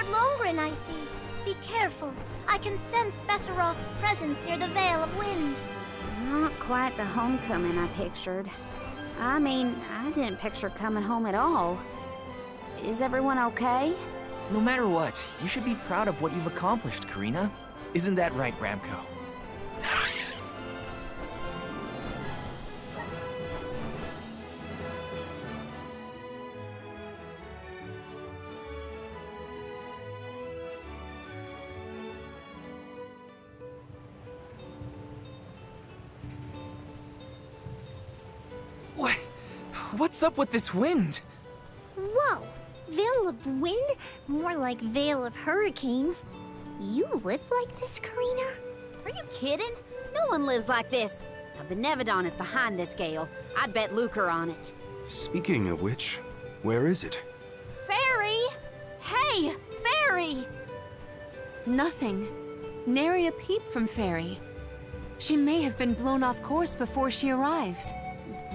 Longren, I see. Be careful. I can sense Besseroth's presence near the Veil of Wind. Not quite the homecoming I pictured. I mean, I didn't picture coming home at all. Is everyone okay? No matter what, you should be proud of what you've accomplished, Karina. Isn't that right, Ramco? What's up with this wind? Whoa! Veil of Wind? More like Veil of Hurricanes. You live like this, Karina? Are you kidding? No one lives like this. A Benevodon is behind this gale. I'd bet lucre on it. Speaking of which, where is it? Fairy! Hey, Fairy! Nothing. Nary a peep from Fairy. She may have been blown off course before she arrived.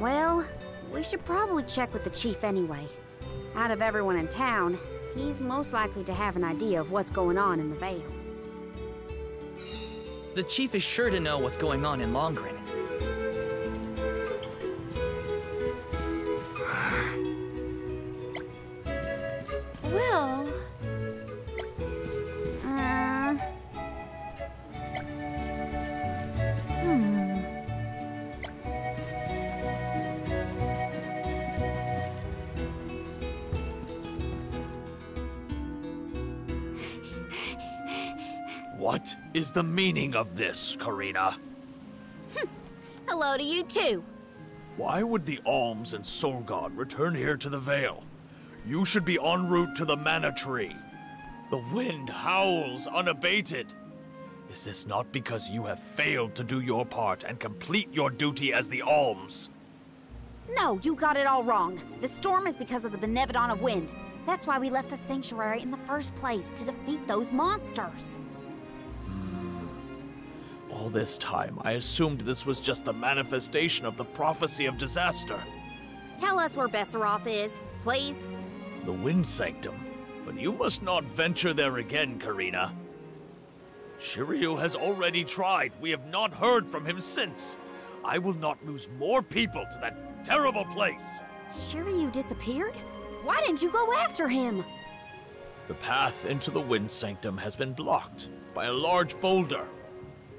Well, we should probably check with the chief anyway. Out of everyone in town, he's most likely to have an idea of what's going on in the Vale. The chief is sure to know what's going on in Longren. Well... What is the meaning of this, Karina? Hello to you too. Why would the Alms and Soul God return here to the Vale? You should be en route to the Mana Tree. The wind howls unabated. Is this not because you have failed to do your part and complete your duty as the Alms? No, you got it all wrong. The storm is because of the Benevodon of Wind. That's why we left the sanctuary in the first place, to defeat those monsters. All this time, I assumed this was just the manifestation of the prophecy of disaster. Tell us where Besseroth is, please. The Wind Sanctum. But you must not venture there again, Karina. Shiryu has already tried. We have not heard from him since. I will not lose more people to that terrible place. Shiryu disappeared? Why didn't you go after him? The path into the Wind Sanctum has been blocked by a large boulder.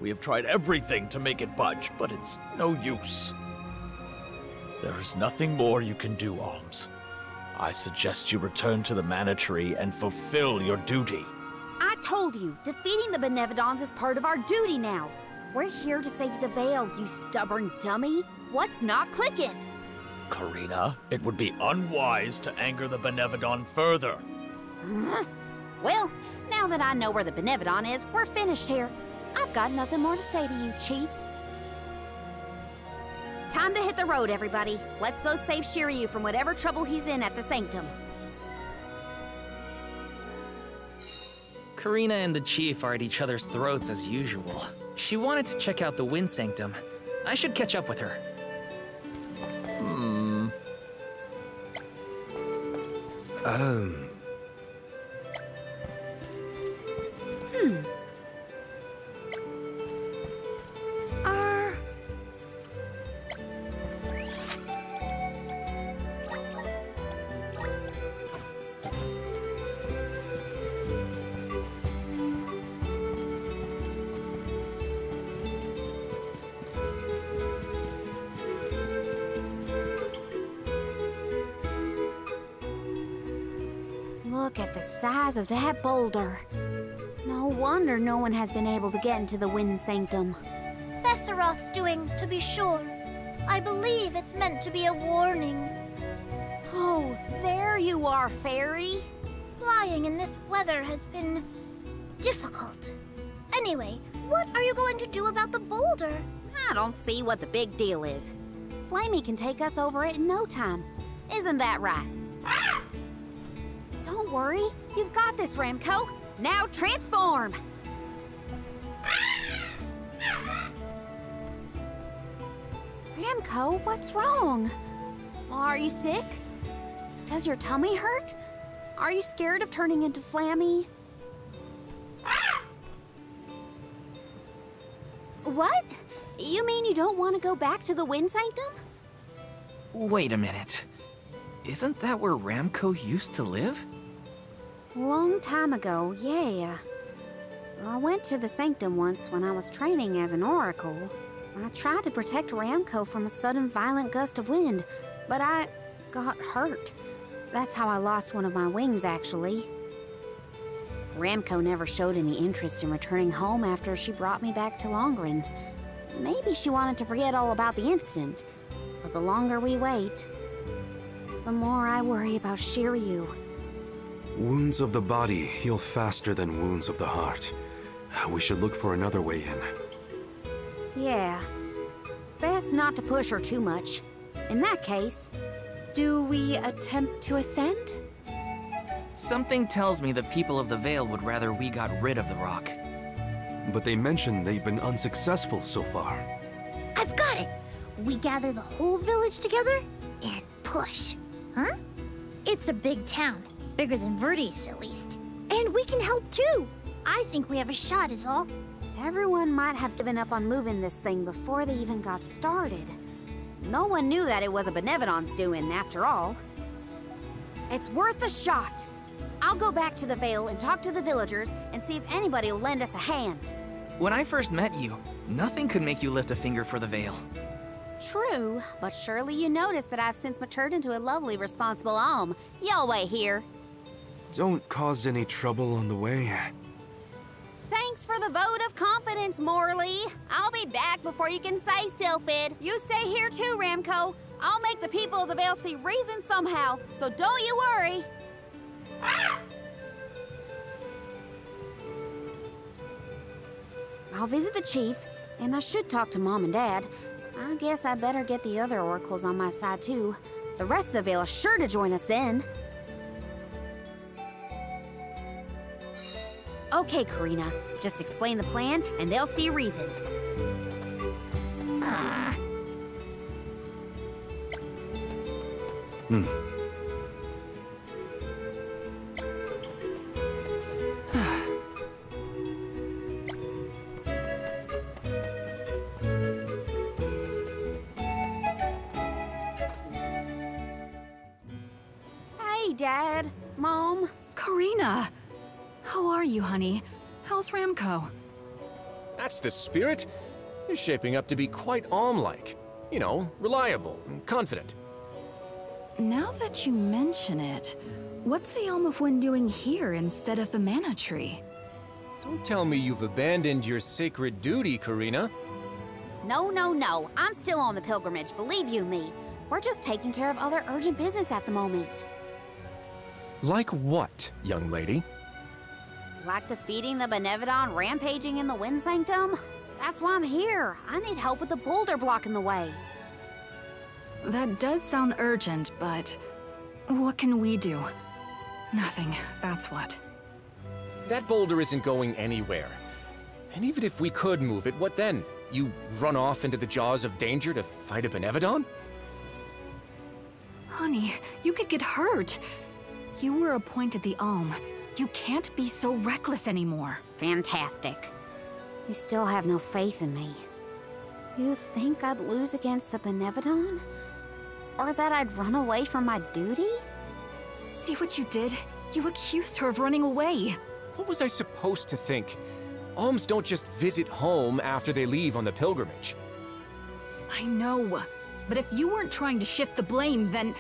We have tried everything to make it budge, but it's no use. There is nothing more you can do, Alms. I suggest you return to the Mana Tree and fulfill your duty. I told you, defeating the Benevodons is part of our duty now. We're here to save the Vale, you stubborn dummy. What's not clicking? Karina, it would be unwise to anger the Benevodon further. Well, now that I know where the Benevodon is, we're finished here. I've got nothing more to say to you, Chief. Time to hit the road, everybody. Let's go save Shiryu from whatever trouble he's in at the Sanctum. Karina and the chief are at each other's throats as usual. She wanted to check out the Wind Sanctum. I should catch up with her. Look at the size of that boulder. No wonder no one has been able to get into the Wind Sanctum. Besseroth's doing, to be sure. I believe it's meant to be a warning. Oh, there you are, Fairy. Flying in this weather has been difficult. Anyway, what are you going to do about the boulder? I don't see what the big deal is. Flamey can take us over it in no time. Isn't that right? Don't worry, you've got this, Ramco. Now transform! Ramco, what's wrong? Are you sick? Does your tummy hurt? Are you scared of turning into Flammy? What? You mean you don't want to go back to the Wind Sanctum? Wait a minute. Isn't that where Ramco used to live? Long time ago, yeah. I went to the Sanctum once when I was training as an oracle. I tried to protect Ramco from a sudden violent gust of wind, but I got hurt. That's how I lost one of my wings, actually. Ramco never showed any interest in returning home after she brought me back to Longren. Maybe she wanted to forget all about the incident, but the longer we wait, the more I worry about Shiryu. Wounds of the body heal faster than wounds of the heart. We should look for another way in. Yeah. Best not to push her too much. In that case, Do we attempt to ascend? Something tells me the people of the Vale would rather we got rid of the rock. But they mentioned they've been unsuccessful so far. I've got it! We gather the whole village together and push. Huh? It's a big town. Bigger than Verdius, at least. And we can help too! I think we have a shot is all. everyone might have given up on moving this thing before they even got started. No one knew that it was a Benevodons doing, after all. It's worth a shot. I'll go back to the Vale and talk to the villagers and see if anybody will lend us a hand. When I first met you, nothing could make you lift a finger for the Vale. True, but surely you noticed that I've since matured into a lovely, responsible alm. Y'all wait here. Don't cause any trouble on the way. Thanks for the vote of confidence, Morley. I'll be back before you can say Sylphid. You stay here too, Ramco. I'll make the people of the Vale see reason somehow, so don't you worry. I'll visit the chief, and I should talk to Mom and Dad. I guess I better get the other oracles on my side too. The rest of the Vale is sure to join us then. Okay, Karina, just explain the plan and they'll see reason. Hey, Dad, Mom. Karina! How are you, honey? How's Ramco? That's the spirit. You're shaping up to be quite Alm-like. You know, reliable and confident. Now that you mention it, what's the Elm of Wind doing here instead of the Mana Tree? Don't tell me you've abandoned your sacred duty, Karina. No, no, no. I'm still on the pilgrimage, believe you me. We're just taking care of other urgent business at the moment. Like what, young lady? Like defeating the Benevodon rampaging in the Wind Sanctum? That's why I'm here. I need help with the boulder blocking the way. That does sound urgent, but what can we do? Nothing, that's what. That boulder isn't going anywhere. And even if we could move it, what then? You run off into the jaws of danger to fight a Benevodon? Honey, you could get hurt. You were appointed the Alm. You can't be so reckless anymore. Fantastic. You still have no faith in me. You think I'd lose against the Benevodon? Or that I'd run away from my duty? See what you did? You accused her of running away. What was I supposed to think? Alms don't just visit home after they leave on the pilgrimage. I know, but if you weren't trying to shift the blame, then...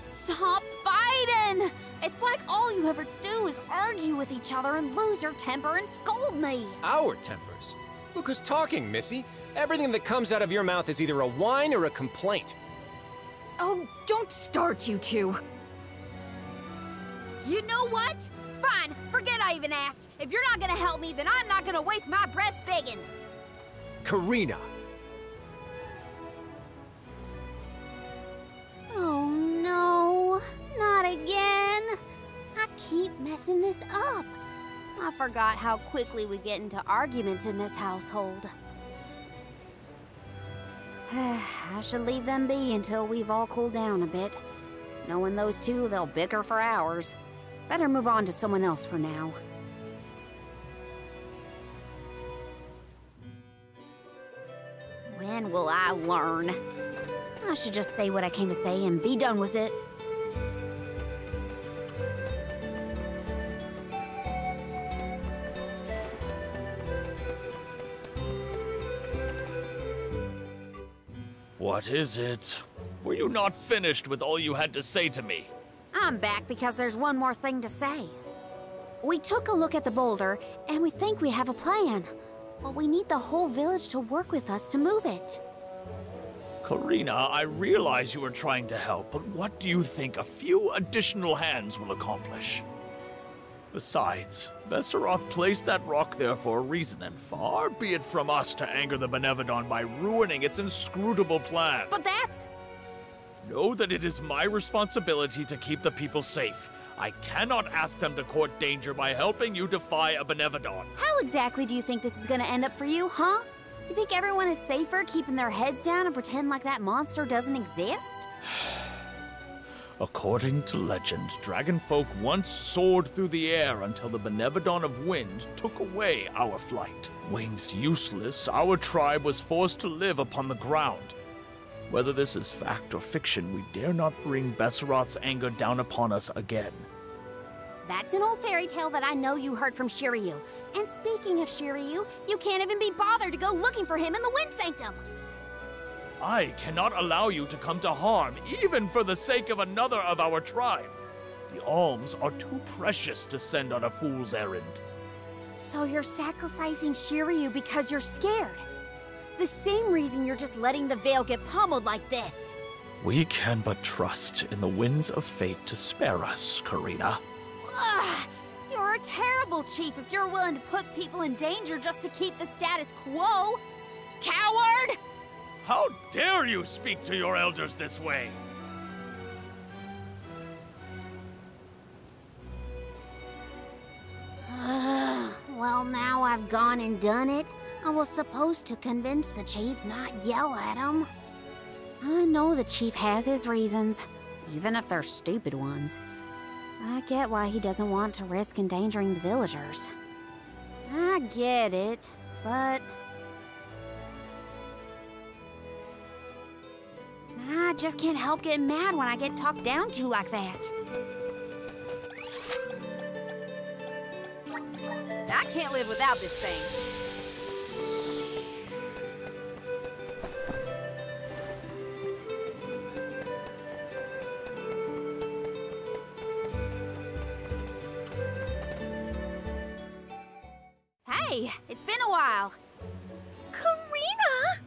Stop fighting! It's like all you ever do is argue with each other and lose your temper and scold me. Our tempers? Look who's talking, Missy. Everything that comes out of your mouth is either a whine or a complaint. Oh, don't start, you two. You know what? Fine, forget I even asked. If you're not gonna help me, then I'm not gonna waste my breath begging. Karina! Oh no, not again. I keep messing this up. I forgot how quickly we get into arguments in this household. I should leave them be until we've all cooled down a bit. Knowing those two, they'll bicker for hours. Better move on to someone else for now. When will I learn? I should just say what I came to say and be done with it. What is it? Were you not finished with all you had to say to me? I'm back because there's one more thing to say. We took a look at the boulder, and we think we have a plan. But we need the whole village to work with us to move it. Karina, I realize you are trying to help, but what do you think a few additional hands will accomplish? Besides, Besseroth placed that rock there for a reason, and far be it from us to anger the Benevodon by ruining its inscrutable plans. But that's... Know that it is my responsibility to keep the people safe. I cannot ask them to court danger by helping you defy a Benevodon. How exactly do you think this is gonna end up for you, huh? You think everyone is safer keeping their heads down and pretend like that monster doesn't exist? According to legend, dragonfolk once soared through the air until the Benevodon of Wind took away our flight. Wings useless, our tribe was forced to live upon the ground. Whether this is fact or fiction, we dare not bring Besseroth's anger down upon us again. That's an old fairy tale that I know you heard from Shiryu. And speaking of Shiryu, you can't even be bothered to go looking for him in the Wind Sanctum. I cannot allow you to come to harm, even for the sake of another of our tribe. The alms are too precious to send on a fool's errand. So you're sacrificing Shiryu because you're scared? The same reason you're just letting the Veil get pummeled like this. We can but trust in the winds of fate to spare us, Karina. Ugh, you're a terrible chief if you're willing to put people in danger just to keep the status quo. Coward! How dare you speak to your elders this way? Well, now I've gone and done it. I was supposed to convince the chief, not yell at him. I know the chief has his reasons, even if they're stupid ones. I get why he doesn't want to risk endangering the villagers. I get it, but... I just can't help getting mad when I get talked down to like that. I can't live without this thing. Hey, it's been a while. Karina!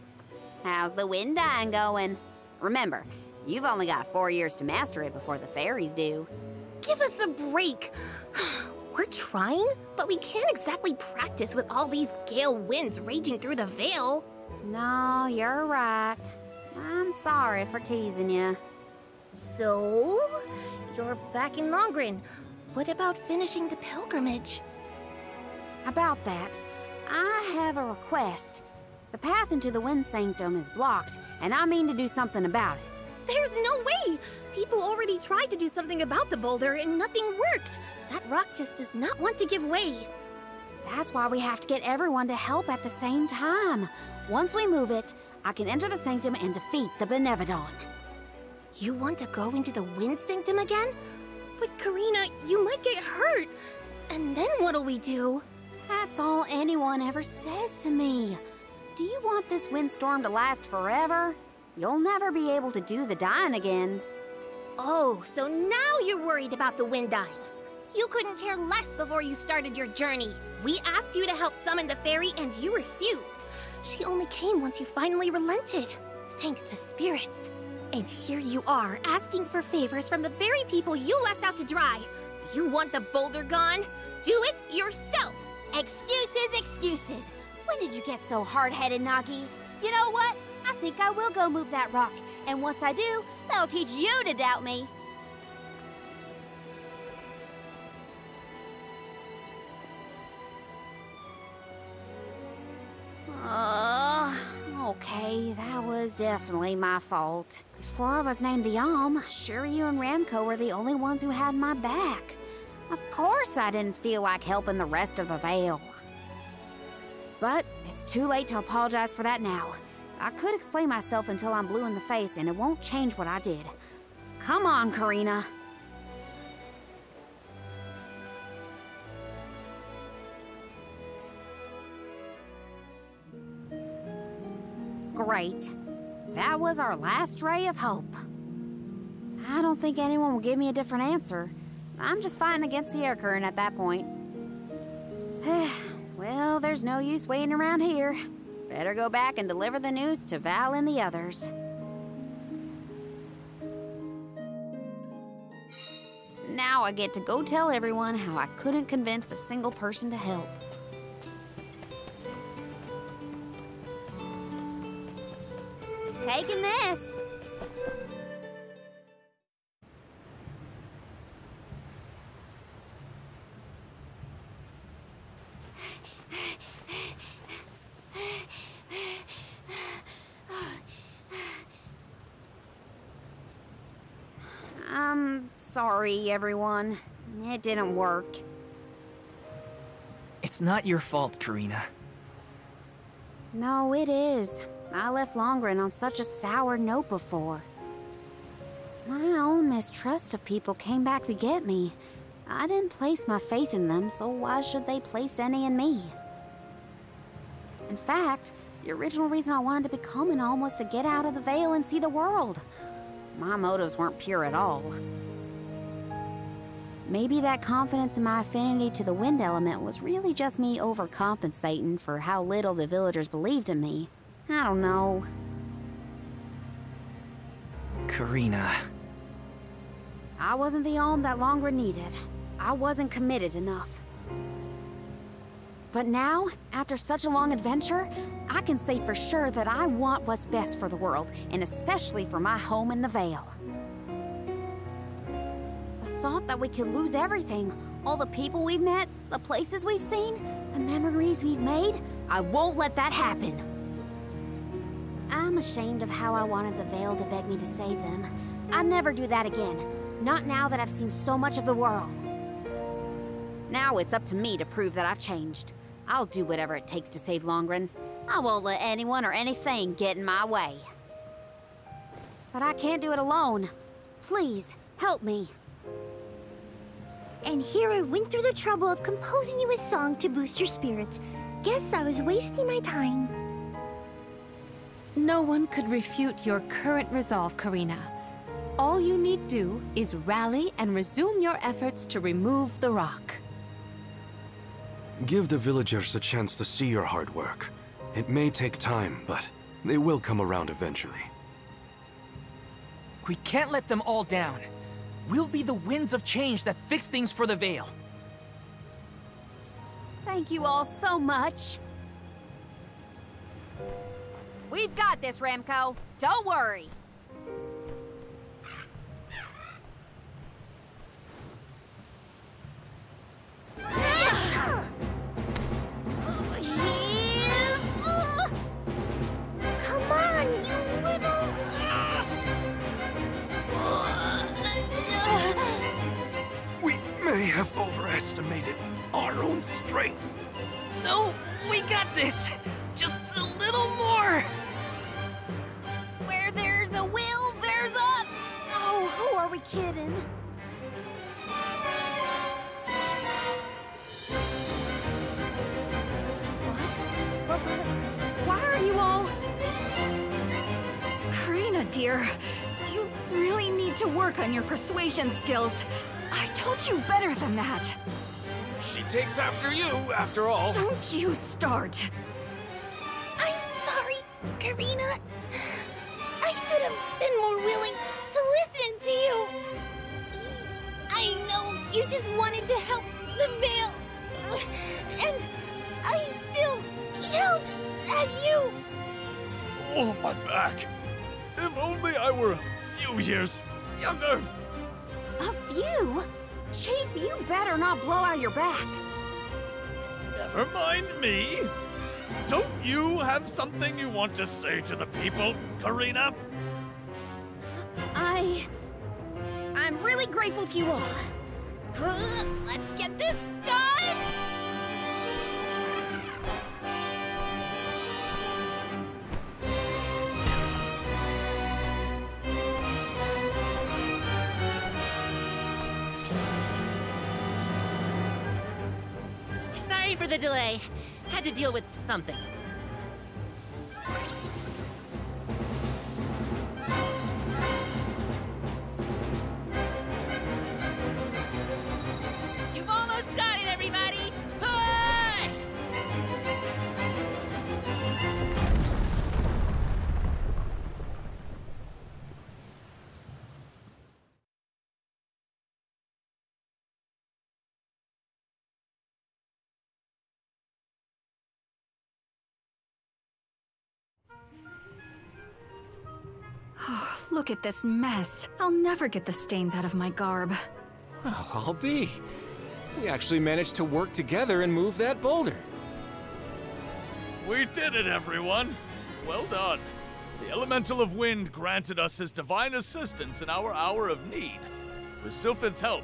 How's the wind dying going? Remember, you've only got 4 years to master it before the fairies do. Give us a break. We're trying, but we can't exactly practice with all these gale winds raging through the Veil. No, you're right. I'm sorry for teasing you. So, you're back in Longren. What about finishing the pilgrimage? About that, I have a request. The path into the Wind Sanctum is blocked, and I mean to do something about it. There's no way! People already tried to do something about the boulder and nothing worked. That rock just does not want to give way. That's why we have to get everyone to help at the same time. Once we move it, I can enter the Sanctum and defeat the Benevodon. You want to go into the Wind Sanctum again? But Karina, you might get hurt. And then what'll we do? That's all anyone ever says to me. Do you want this windstorm to last forever? You'll never be able to do the dying again. Oh, so now you're worried about the wind dying. You couldn't care less before you started your journey. We asked you to help summon the fairy and you refused. She only came once you finally relented. Thank the spirits. And here you are, asking for favors from the very people you left out to dry. You want the boulder gone? Do it yourself! Excuses, excuses. When did you get so hard-headed, Nagi? You know what? I think I will go move that rock. And once I do, that'll teach you to doubt me. Okay, that was definitely my fault. Before I was named the Alm, Shiryu and Ramco were the only ones who had my back. Of course I didn't feel like helping the rest of the Veil. But it's too late to apologize for that now. I could explain myself until I'm blue in the face, and it won't change what I did. Come on, Karina. Great. That was our last ray of hope. I don't think anyone will give me a different answer. I'm just fighting against the air current at that point. Well, there's no use waiting around here. Better go back and deliver the news to Val and the others. Now I get to go tell everyone how I couldn't convince a single person to help. Taking this. I'm sorry, everyone. It didn't work. It's not your fault, Karina. No, it is. I left Longren on such a sour note before. My own mistrust of people came back to get me. I didn't place my faith in them, so why should they place any in me? In fact, the original reason I wanted to become an alm was to get out of the veil and see the world. My motives weren't pure at all. Maybe that confidence in my affinity to the wind element was really just me overcompensating for how little the villagers believed in me. I don't know. Karina. I wasn't the alm that Longren needed. I wasn't committed enough. But now, after such a long adventure, I can say for sure that I want what's best for the world, and especially for my home in the Vale. The thought that we could lose everything, all the people we've met, the places we've seen, the memories we've made, I won't let that happen. I'm ashamed of how I wanted the Vale to beg me to save them. I'd never do that again, not now that I've seen so much of the world. Now it's up to me to prove that I've changed. I'll do whatever it takes to save Longren. I won't let anyone or anything get in my way. But I can't do it alone. Please, help me. And here I went through the trouble of composing you a song to boost your spirits. Guess I was wasting my time. No one could refute your current resolve, Karina. All you need do is rally and resume your efforts to remove the rock. Give the villagers a chance to see your hard work. It may take time, but they will come around eventually. We can't let them all down. We'll be the winds of change that fix things for the Vale. Thank you all so much. We've got this, Remco. Don't worry. Come on, you little... We may have overestimated our own strength. No, we got this! Just a little more! Where there's a will, there's a... Oh, who are we kidding? What? Why are you all... Karina, dear, you really need to work on your persuasion skills. I told you better than that. She takes after you, after all. Don't you start. I'm sorry, Karina. I should have been more willing to listen to you. I know you just wanted to help the Vale. And I still yelled at you. Oh, my back. If only I were a few years younger. A few? Chief, you better not blow out your back. Never mind me. Don't you have something you want to say to the people, Karina? I'm really grateful to you all. Let's get this done! Sorry for the delay. Had to deal with something. You've almost got it, everybody! Push! Look at this mess. I'll never get the stains out of my garb. Well, I'll be. We actually managed to work together and move that boulder. We did it, everyone! Well done. The Elemental of Wind granted us his divine assistance in our hour of need. With Sylphid's help,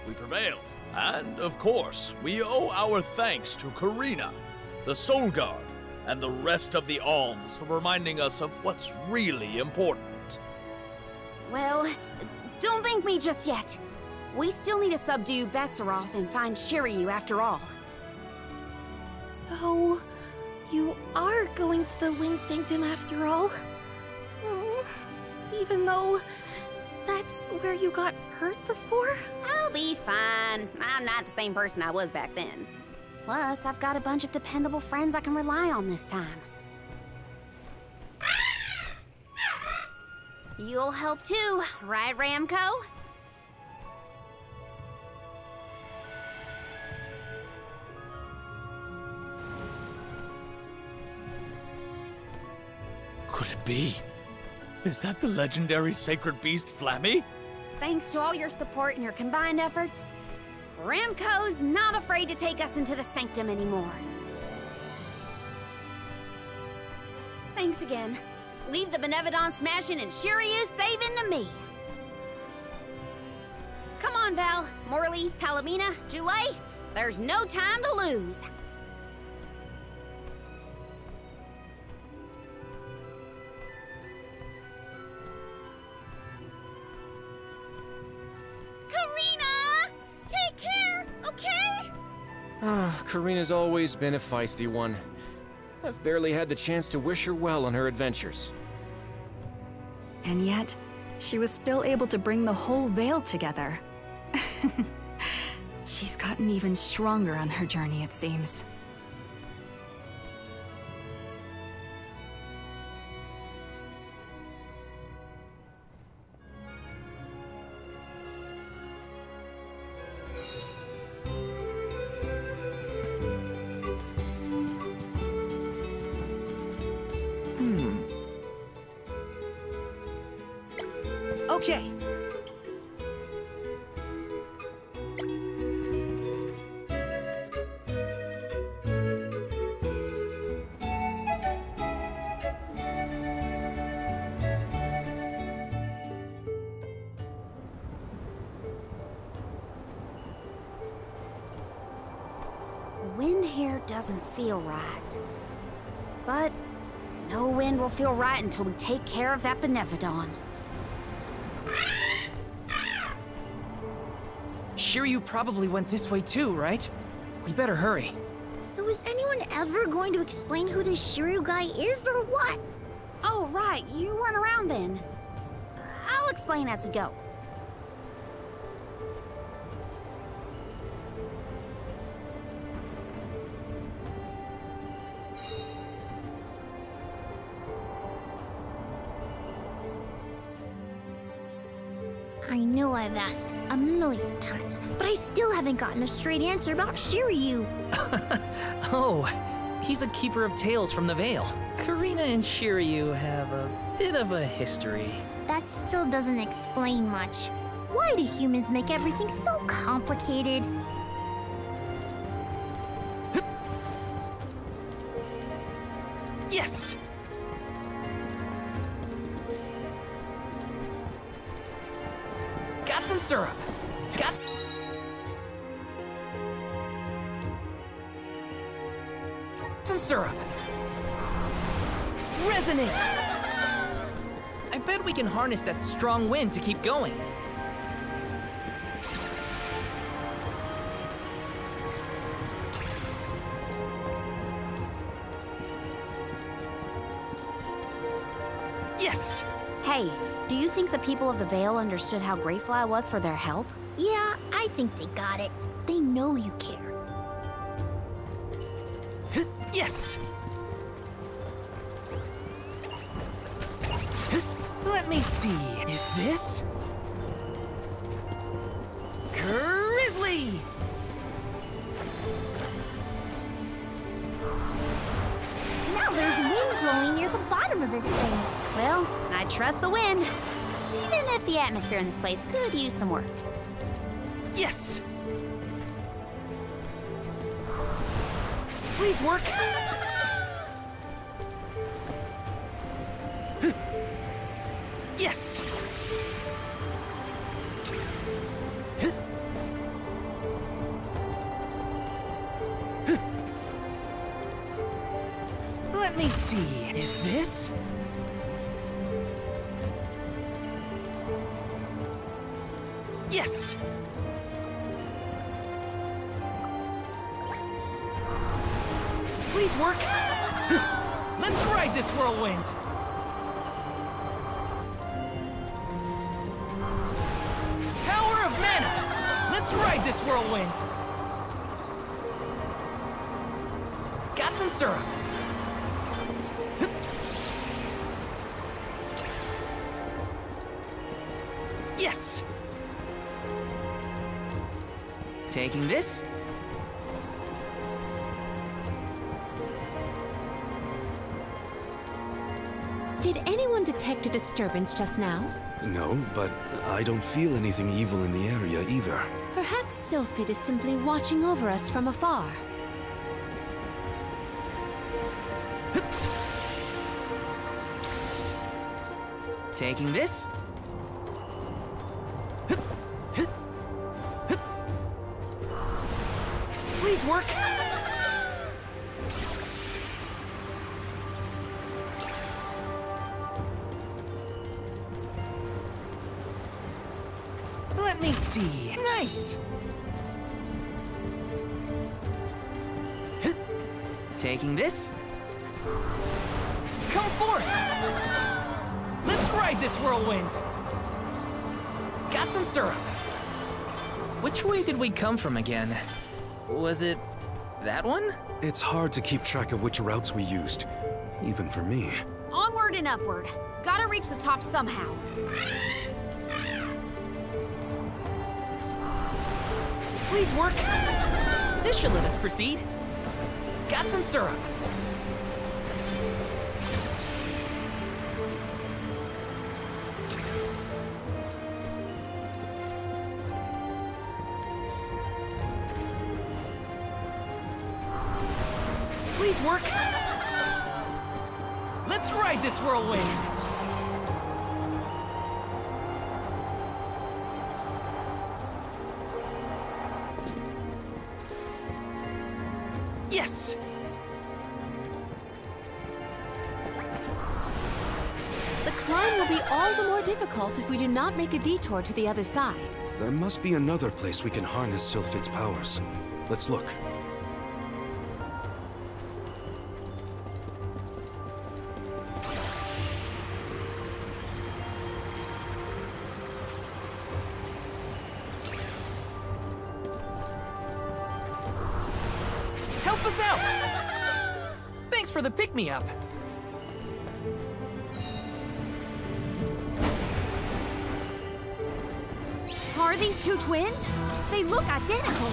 we prevailed. And, of course, we owe our thanks to Karina, the Soul Guard, and the rest of the Alms for reminding us of what's really important. Well, don't thank me just yet. We still need to subdue Besseroth and find Shiryu after all. So, you are going to the Wind Sanctum after all? Even though that's where you got hurt before? I'll be fine. I'm not the same person I was back then. Plus, I've got a bunch of dependable friends I can rely on this time. You'll help too, right, Ramco? Could it be? Is that the legendary sacred beast, Flammy? Thanks to all your support and your combined efforts, Ramco's not afraid to take us into the Sanctum anymore. Thanks again. Leave the Benevodons smashing and Shiryu saving to me. Come on, Val, Morley, Palomina, Jule. There's no time to lose. Karina! Take care, okay? Karina's always been a feisty one. I've barely had the chance to wish her well on her adventures. And yet, she was still able to bring the whole Vale together. She's gotten even stronger on her journey, it seems. Okay. Wind here doesn't feel right. But no wind will feel right until we take care of that Benevodon. Shiryu probably went this way too, right? We better hurry. So is anyone ever going to explain who this Shiryu guy is or what? Oh, right, you weren't around then. I'll explain as we go. I know I've asked a million times, but I still haven't gotten a straight answer about Shiryu. Oh, he's a keeper of tales from the Vale. Karina and Shiryu have a bit of a history. That still doesn't explain much. Why do humans make everything so complicated? Yes! Got some syrup. Got some syrup. Resonate! I bet we can harness that strong wind to keep going. Yes! Hey, do you think the people of the Vale understood how grateful I was for their help? Yeah, I think they got it. They know you care. Yes! Let me see. Is this? Grizzly! Now there's wind blowing near the bottom of this thing. Well, I trust the wind. Even if the atmosphere in this place could use some work. Yes! Please work! Yes! Let me see. Is this? Yes! Please work! Let's ride this whirlwind! Power of mana! Let's ride this whirlwind! Got some syrup. Yes! Taking this? Did anyone detect a disturbance just now? No, but I don't feel anything evil in the area either. Perhaps Sylphid is simply watching over us from afar. Taking this? Please work! Let me see. Nice! Taking this? Come forth! Let's ride this whirlwind! Got some syrup. Which way did we come from again? Was it that one? It's hard to keep track of which routes we used, even for me. Onward and upward. Gotta reach the top somehow. Please work. This should let us proceed. Got some syrup. Please work. Let's ride this whirlwind. Yes! The climb will be all the more difficult if we do not make a detour to the other side. There must be another place we can harness Sylphid's powers. Let's look. Help us out! Thanks for the pick-me-up. Are these two twins? They look identical.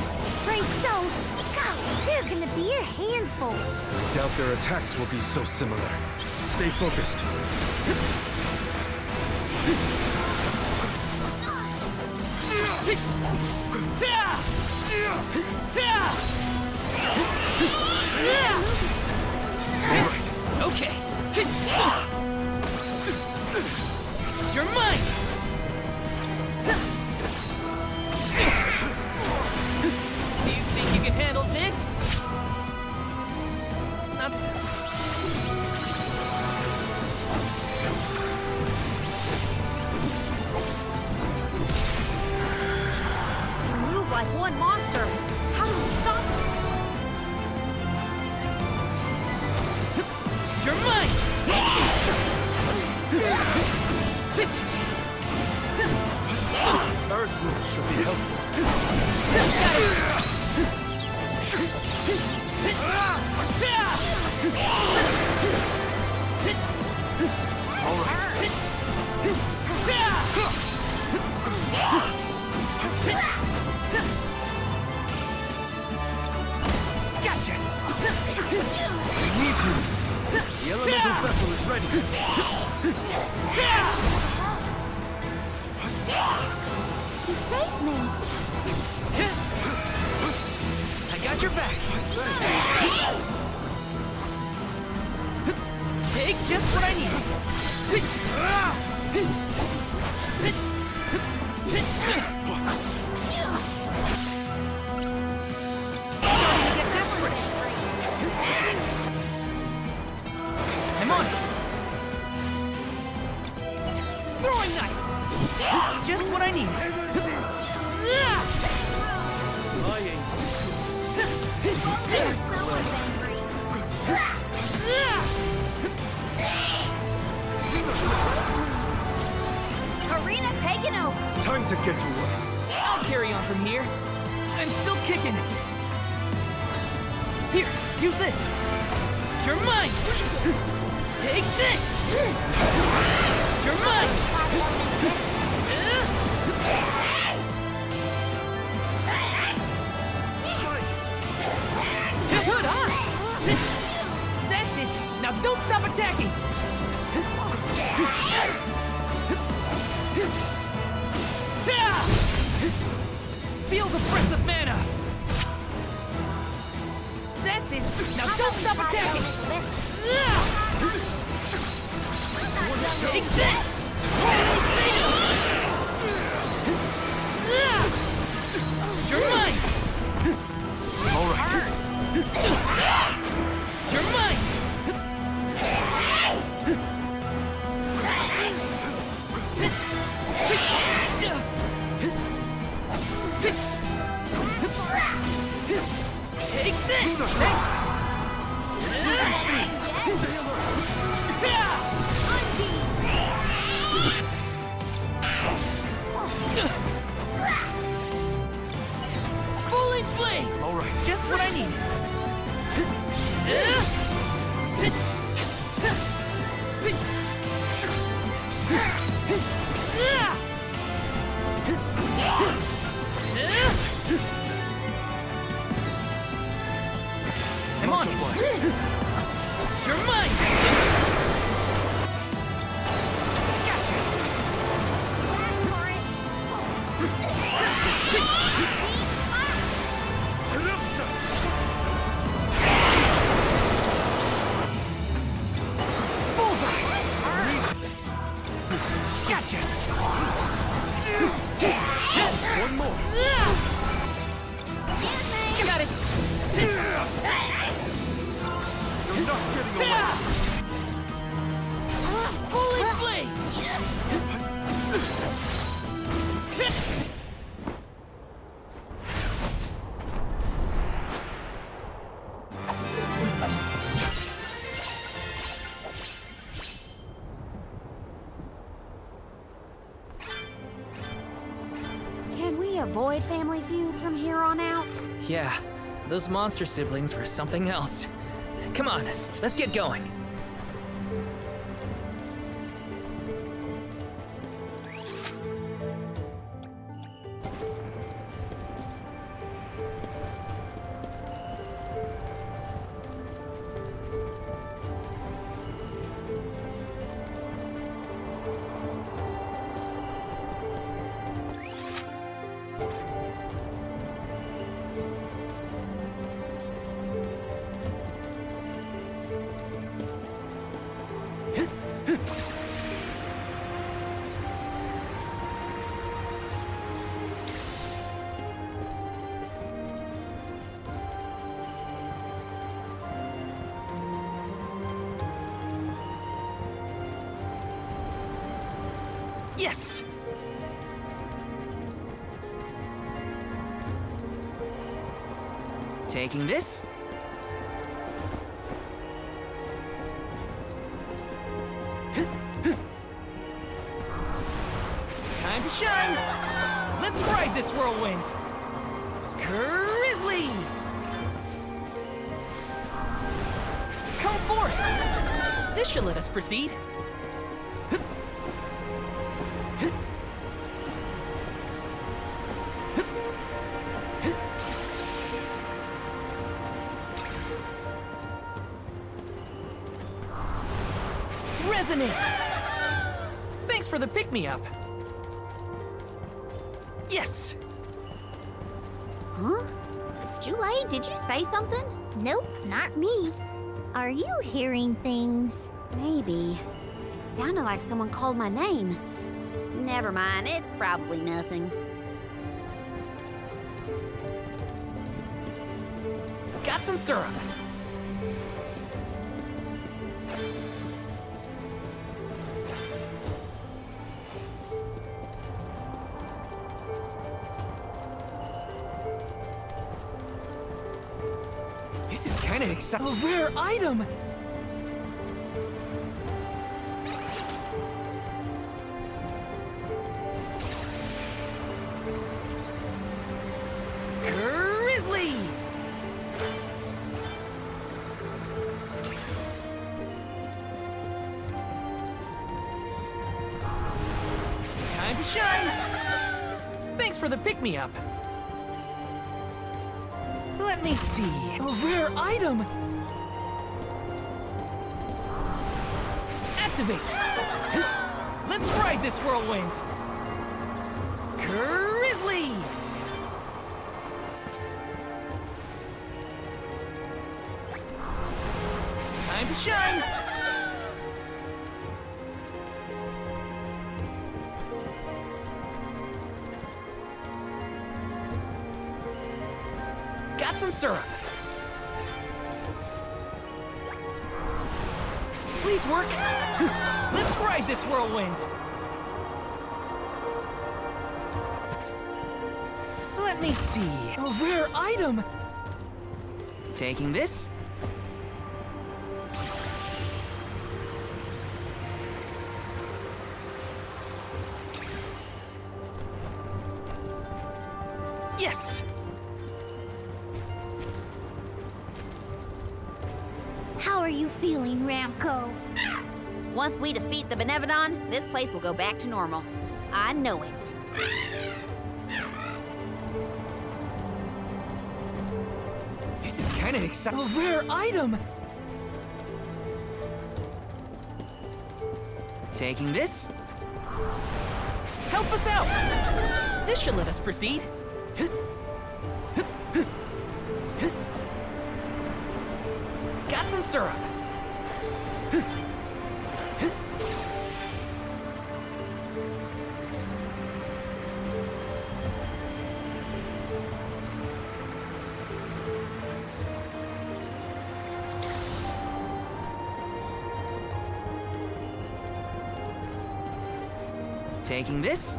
Right, so, go! They're gonna be a handful. Doubt their attacks will be so similar. Stay focused. Okay. You're mine! Do you think you can handle this? You move like one monster. How do we stop it? You're mine! Gotcha! We need you. The elemental vessel is ready. You saved me. I got your back. Take just what I need. Starting to get desperate. I'm on it. Throwing knife. Just what I need. Someone's angry. Karina taking over. Time to get to work. I'll carry on from here. I'm still kicking it. Here, use this. You're mine. Take this. You're mine. Good eye. That's it. Now don't stop attacking. Feel the breath of mana. That's it. Now don't stop attacking. Take this. You're mine. All right. You're mine. Take this! Thanks! Fully blade! All right. Just what I need. I'm on it. You're mine. Gotcha. Bullseye. Gotcha. One more. Got it. You're not getting away. Fully blade. Can we avoid family feuds from here on out? Yeah, those monster siblings were something else. Come on, let's get going. Yes! Taking this. Time to shine! Let's ride this whirlwind! Grizzly! Come forth! This should let us proceed. detonate! Thanks for the pick-me-up. Yes! Huh? Jule, did you say something? Nope, not me. Are you hearing things? Maybe. It sounded like someone called my name. Never mind, it's probably nothing. Got some syrup. This is kind of exciting. A rare item! Time to shine! Thanks for the pick-me-up. Let me see. A rare item! Activate! Let's ride this whirlwind! Grizzly! Time to shine! Got some syrup. Please work. Let's ride this whirlwind. Let me see. A rare item. Taking this. Yes. How are you feeling, Ramco? Once we defeat the Benevodon, this place will go back to normal. I know it. This is kind of exciting. A rare item. Taking this. Help us out. This should let us proceed. Got some syrup. Taking this.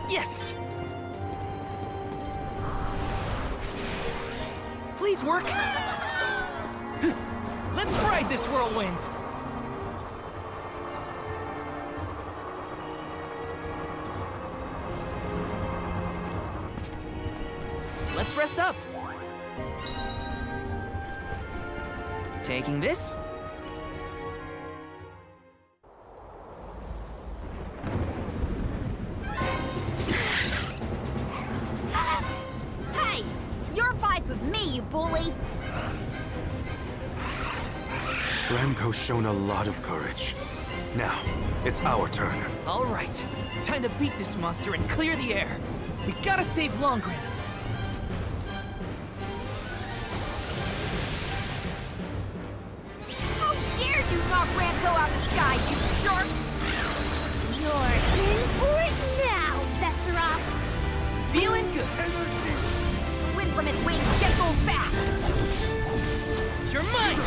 Yes. Please work. Let's ride this whirlwind. Let's rest up. Taking this. Hey! Your fight's with me, you bully! Ramco's shown a lot of courage. Now, it's our turn. All right. Time to beat this monster and clear the air. We gotta save Longrin. How dare you knock Ramco out of the sky, you jerk! You're in for it now, Vesseroth. Feeling good. The wind from its wings gets so fast! You're mine!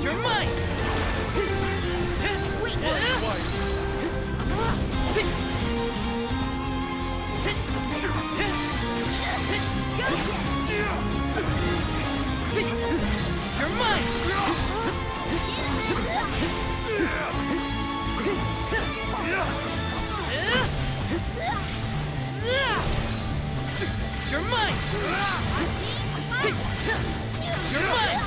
You're mine! Wait, You're mine! You're mine! You're mine!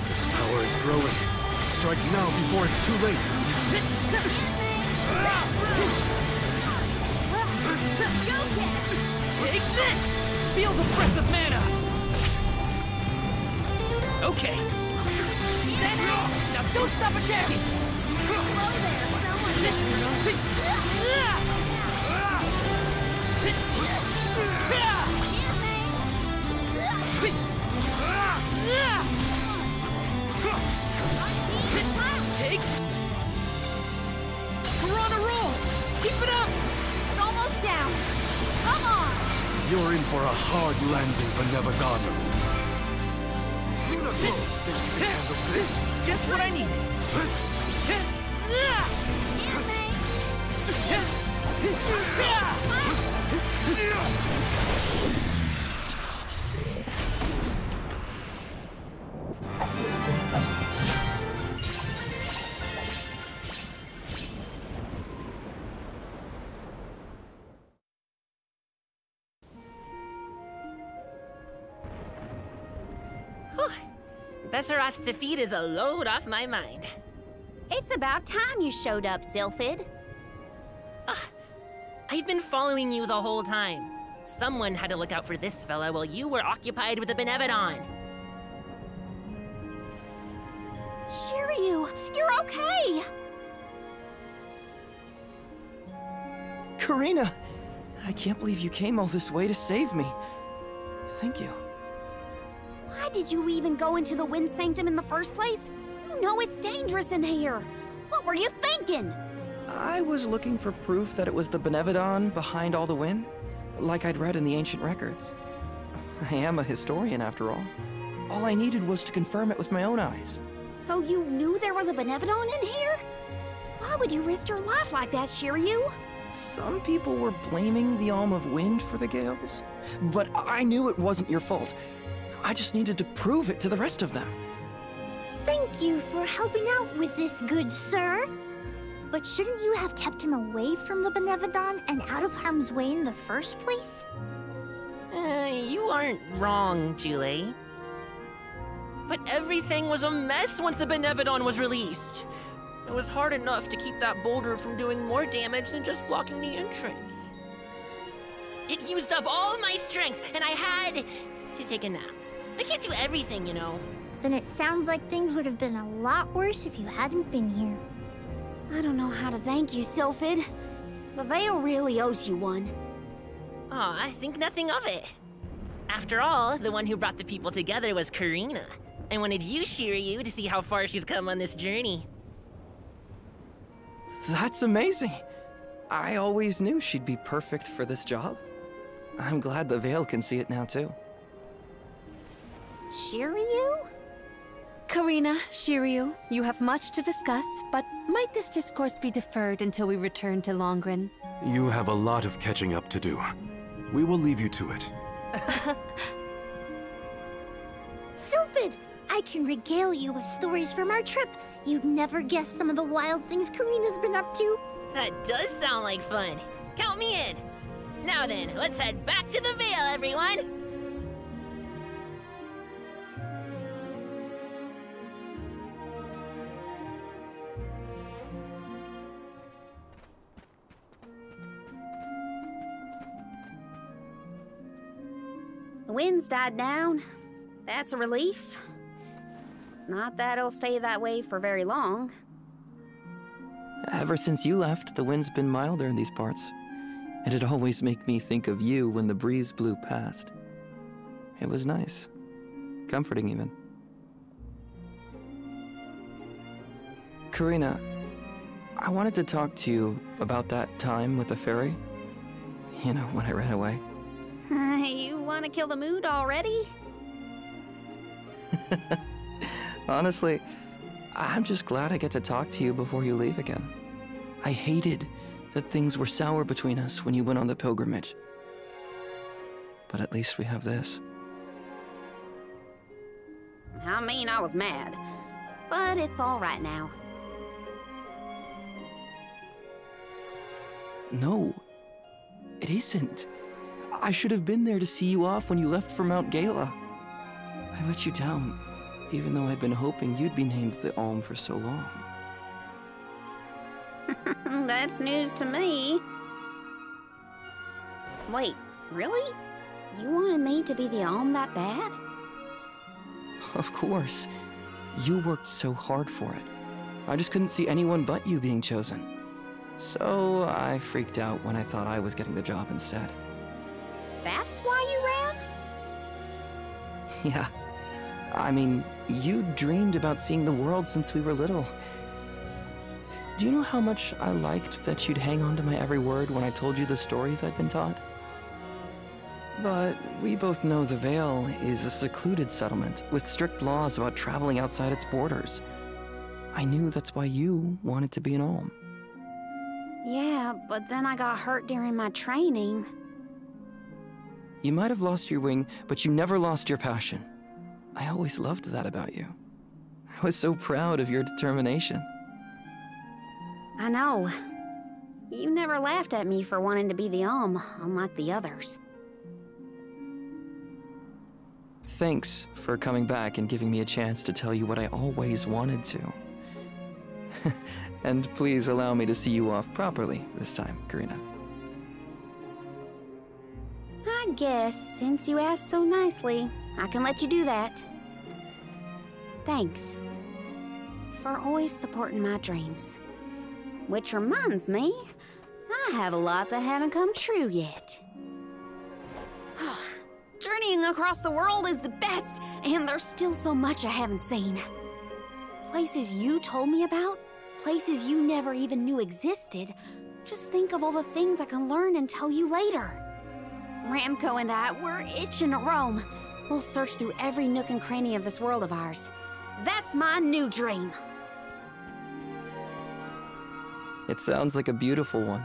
Its power is growing. Strike now before it's too late. Take this! Feel the breath of mana! Okay. That's it! Now don't stop attacking! Take! We're on a roll! Keep it up! It's almost down. Come on! You're in for a hard landing, Benevodon. This just what I needed. Besseroth's defeat is a load off my mind. It's about time you showed up, Sylphid. I've been following you the whole time. Someone had to look out for this fella while you were occupied with the Benevodon. Shiryu, you're okay! Karina! I can't believe you came all this way to save me. Thank you. Why did you even go into the Wind Sanctum in the first place? You know it's dangerous in here. What were you thinking? I was looking for proof that it was the Benevodon behind all the wind, like I'd read in the ancient records. I am a historian, after all. All I needed was to confirm it with my own eyes. So you knew there was a Benevodon in here? Why would you risk your life like that, Shiryu? Some people were blaming the Alm of Wind for the gales, but I knew it wasn't your fault. I just needed to prove it to the rest of them. Thank you for helping out with this, good sir. But shouldn't you have kept him away from the Benevodon and out of harm's way in the first place? You aren't wrong, Jule. But everything was a mess once the Benevodon was released. It was hard enough to keep that boulder from doing more damage than just blocking the entrance. It used up all my strength, and I had to take a nap. I can't do everything, you know. Then it sounds like things would have been a lot worse if you hadn't been here. I don't know how to thank you, Sylphid. The Veil really owes you one. Aw, I think nothing of it. After all, the one who brought the people together was Karina. I wanted you, Shiryu, to see how far she's come on this journey. That's amazing. I always knew she'd be perfect for this job. I'm glad the Veil can see it now, too. Shiryu? Karina, Shiryu, you have much to discuss, but might this discourse be deferred until we return to Longren? You have a lot of catching up to do. We will leave you to it. Sylphid, I can regale you with stories from our trip. You'd never guess some of the wild things Karina's been up to. That does sound like fun. Count me in. Now then, let's head back to the Veil, everyone. The wind's died down. That's a relief. Not that it'll stay that way for very long. Ever since you left, the wind's been milder in these parts. It'd always make me think of you when the breeze blew past. It was nice. Comforting, even. Karina, I wanted to talk to you about that time with the fairy. You know, when I ran away. You want to kill the mood already? Honestly, I'm just glad I get to talk to you before you leave again. I hated that things were sour between us when you went on the pilgrimage. But at least we have this. I mean, I was mad. But it's all right now. No, it isn't. I should have been there to see you off when you left for Mount Gala. I let you down, even though I'd been hoping you'd be named the Alm for so long. That's news to me. Wait, Really? You wanted me to be the Alm that bad? Of course. You worked so hard for it. I just couldn't see anyone but you being chosen. So I freaked out when I thought I was getting the job instead. That's why you ran? Yeah. I mean, you dreamed about seeing the world since we were little. Do you know how much I liked that you'd hang on to my every word when I told you the stories I'd been taught? But we both know the Vale is a secluded settlement with strict laws about traveling outside its borders. I knew that's why you wanted to be an Alm. Yeah, but then I got hurt during my training. You might have lost your wing, but you never lost your passion. I always loved that about you. I was so proud of your determination. I know. You never laughed at me for wanting to be the Alm, unlike the others. Thanks for coming back and giving me a chance to tell you what I always wanted to. And please allow me to see you off properly this time, Karina. I guess, since you asked so nicely, I can let you do that. Thanks for always supporting my dreams. Which reminds me, I have a lot that haven't come true yet. Journeying across the world is the best, and there's still so much I haven't seen. Places you told me about, places you never even knew existed. Just think of all the things I can learn and tell you later. Ramco and I, we're itching to roam. We'll search through every nook and cranny of this world of ours. That's my new dream. It sounds like a beautiful one.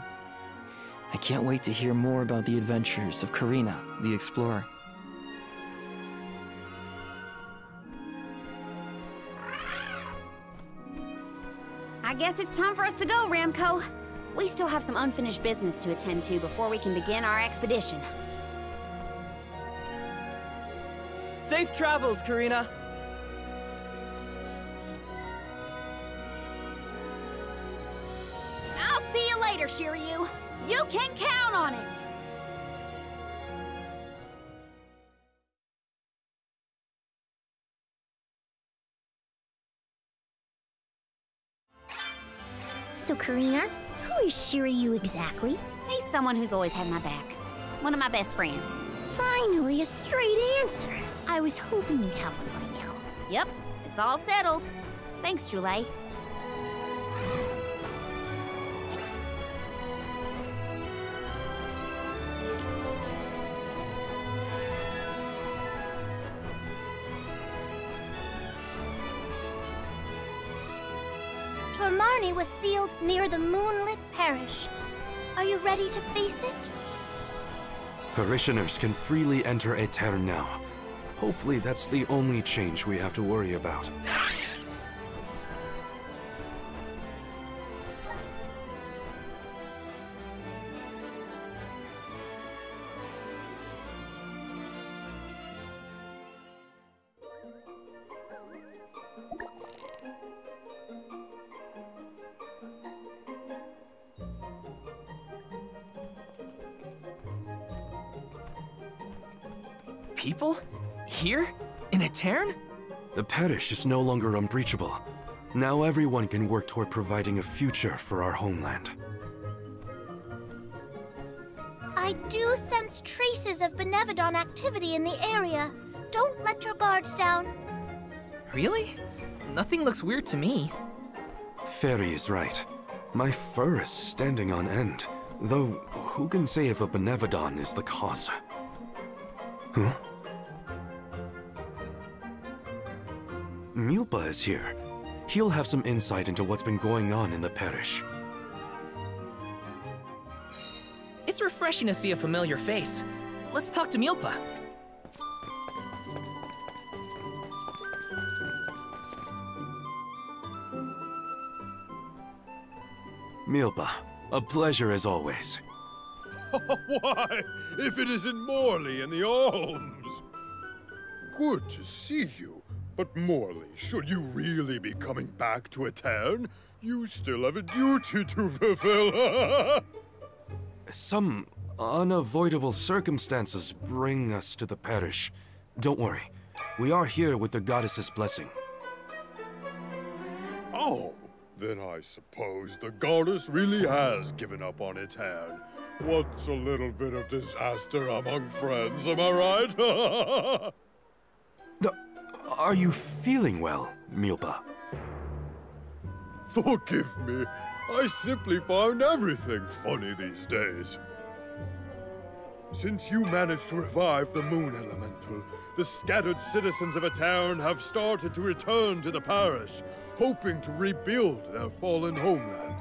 I can't wait to hear more about the adventures of Karina, the explorer. I guess it's time for us to go, Ramco. We still have some unfinished business to attend to before we can begin our expedition. Safe travels, Karina. I'll see you later, Shiryu. You can count on it. So, Karina, who is Shiryu exactly? He's someone who's always had my back. One of my best friends. Finally, a straight answer. I was hoping you'd have one by now. Yep, it's all settled. Thanks, Ulul. Tormarni was sealed near the moonlit parish. Are you ready to face it? Parishioners can freely enter Aetern now. Hopefully that's the only change we have to worry about. People? Here? In Aetern? The parish is no longer unbreachable. Now everyone can work toward providing a future for our homeland. I do sense traces of Benevodon activity in the area. Don't let your guards down. Really? Nothing looks weird to me. Fairy is right. My fur is standing on end. Though, who can say if a Benevodon is the cause? Huh? Milpa is here. He'll have some insight into what's been going on in the parish. It's refreshing to see a familiar face. Let's talk to Milpa. Milpa, a pleasure as always. Why, if it isn't Morley and the Alms! Good to see you. But Morley, should you really be coming back to Aetern, you still have a duty to fulfill. Some Unavoidable circumstances bring us to the parish. Don't worry. We are here with the goddess's blessing. Oh, then I suppose the goddess really has given up on its hand. What's a little bit of disaster among friends, am I right? Are you feeling well, Milpa? Forgive me. I simply find everything funny these days. Since you managed to revive the moon elemental, the scattered citizens of a town have started to return to the parish, hoping to rebuild their fallen homeland.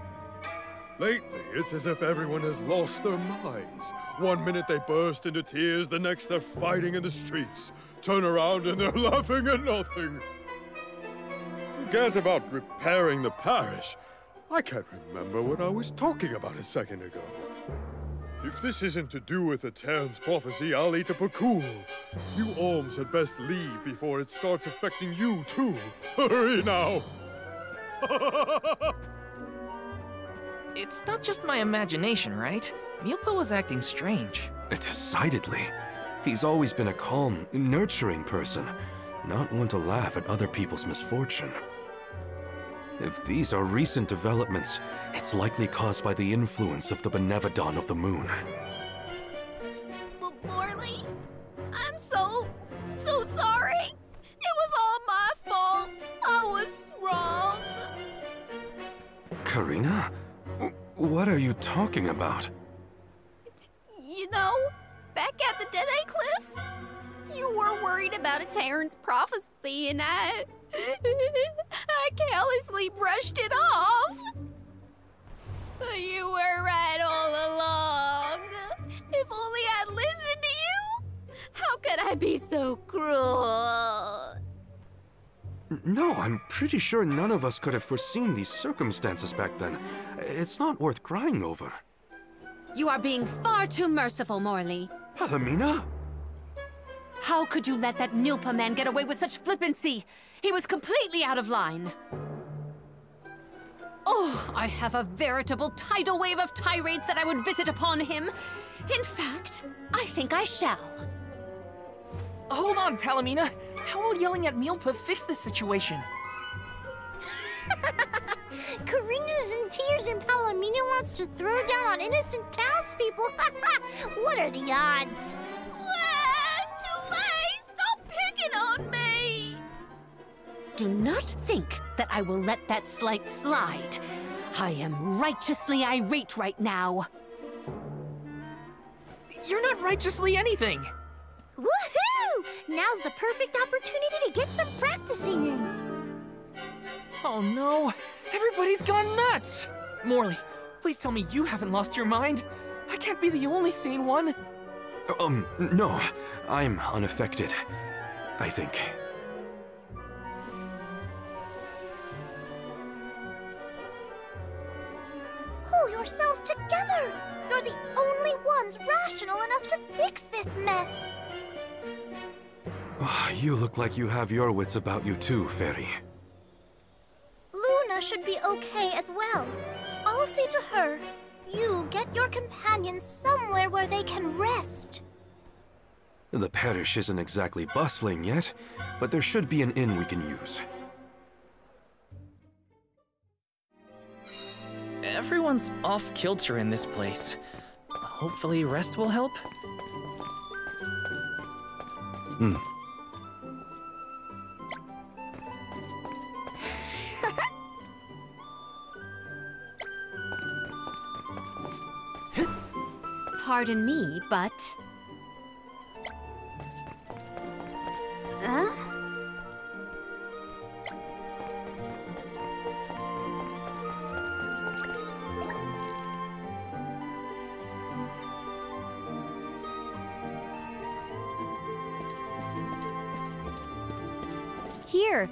Lately, it's as if everyone has lost their minds. One minute they burst into tears, the next they're fighting in the streets. Turn around and they're laughing at nothing. Forget about repairing the parish. I can't remember what I was talking about a second ago. If this isn't to do with the town's prophecy, I'll eat a pakul. You alms had best leave before it starts affecting you, too. Hurry now! It's not just my imagination, right? Milpa was acting strange. Decidedly. He's always been a calm, nurturing person, not one to laugh at other people's misfortune. If these are recent developments, it's likely caused by the influence of the Benevodon of the moon. Morley, I'm so sorry. It was all my fault. I was wrong. Karina? What are you talking about? You know, back at the Dead-Eye Cliffs, you were worried about a Terran's prophecy, and I carelessly brushed it off. You were right all along. If only I'd listened to you. How could I be so cruel? No, I'm pretty sure none of us could have foreseen these circumstances back then. It's not worth crying over. You are being far too merciful, Morley. Palomina? How could you let that Milpa man get away with such flippancy? He was completely out of line. Oh, I have a veritable tidal wave of tirades that I would visit upon him. In fact, I think I shall. Hold on, Palomina. How will yelling at Milpa fix this situation? Karina's in tears and Palomina wants to throw down on innocent townspeople. What are the odds? Julie, stop picking on me! Do not think that I will let that slight slide. I am righteously irate right now. You're not righteously anything. Woohoo! Now's the perfect opportunity to get some practicing in. Oh no, everybody's gone nuts! Morley, please tell me you haven't lost your mind. I can't be the only sane one. No, I'm unaffected, I think. Pull yourselves together! You're the only ones rational enough to fix this mess! You look like you have your wits about you too, Fairy. Luna should be okay as well. I'll see to her. You get your companions somewhere where they can rest. The parish isn't exactly bustling yet, but there should be an inn we can use. Everyone's off-kilter in this place. Hopefully rest will help. Pardon me, but... Here.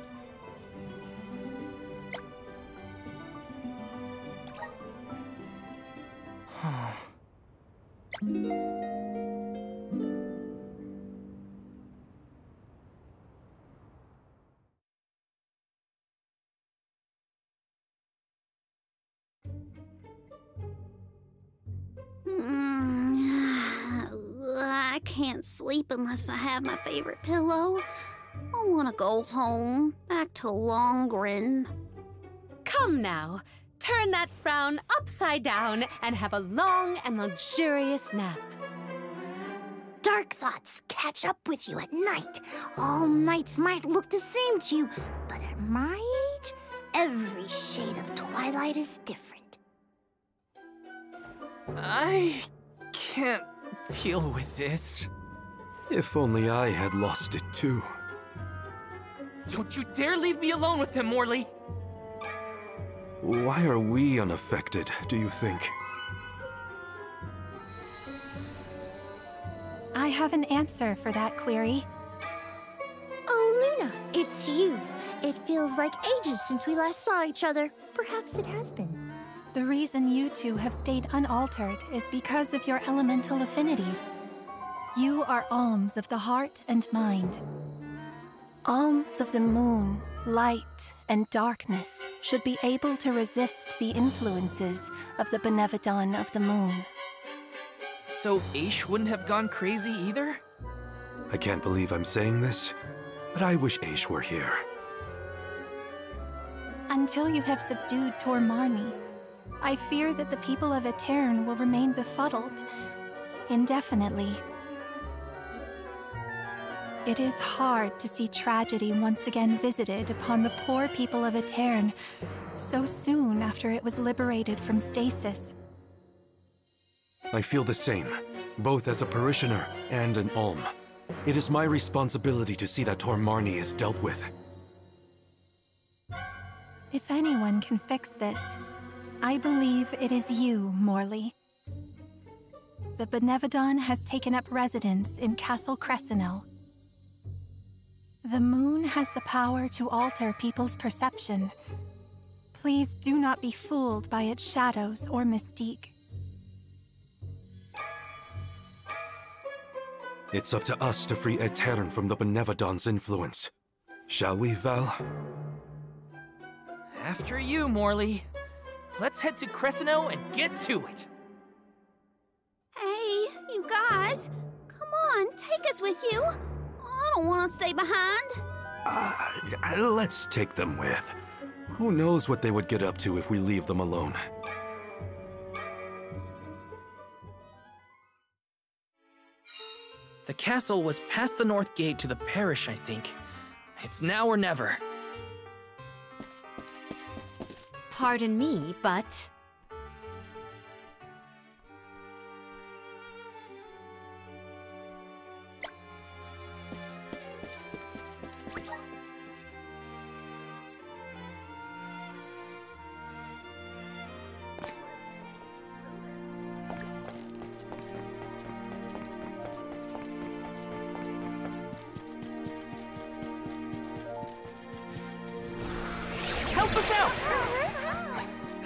can't sleep unless I have my favorite pillow. I want to go home, back to Longren. Come now, turn that frown upside down and have a long and luxurious nap. Dark thoughts catch up with you at night. All nights might look the same to you, but at my age, every shade of twilight is different. I can't deal with this. If only I had lost it too. Don't you dare leave me alone with him, Morley! Why are we unaffected, do you think? I have an answer for that query. Oh, Luna, it's you. It feels like ages since we last saw each other. Perhaps it has been. The reason you two have stayed unaltered is because of your elemental affinities. You are alms of the heart and mind. Alms of the moon, light, and darkness should be able to resist the influences of the Benevodon of the moon. So Aish wouldn't have gone crazy either? I can't believe I'm saying this, but I wish Aish were here. Until you have subdued Tormarni, I fear that the people of Aetern will remain befuddled indefinitely. It is hard to see tragedy once again visited upon the poor people of Aetern so soon after it was liberated from stasis. I feel the same, both as a parishioner and an alm. It is my responsibility to see that Tormarni is dealt with. If anyone can fix this, I believe it is you, Morley. The Benevodon has taken up residence in Castle Cresceno. The moon has the power to alter people's perception. Please do not be fooled by its shadows or mystique. It's up to us to free Aetern from the Benevodon's influence. Shall we, Val? After you, Morley. Let's head to Cresceno and get to it. Hey, you guys. Come on, take us with you. I don't want to stay behind. Let's take them with. Who knows what they would get up to if we leave them alone. The castle was past the north gate to the parish, I think. It's now or never. Pardon me, but... Help us out!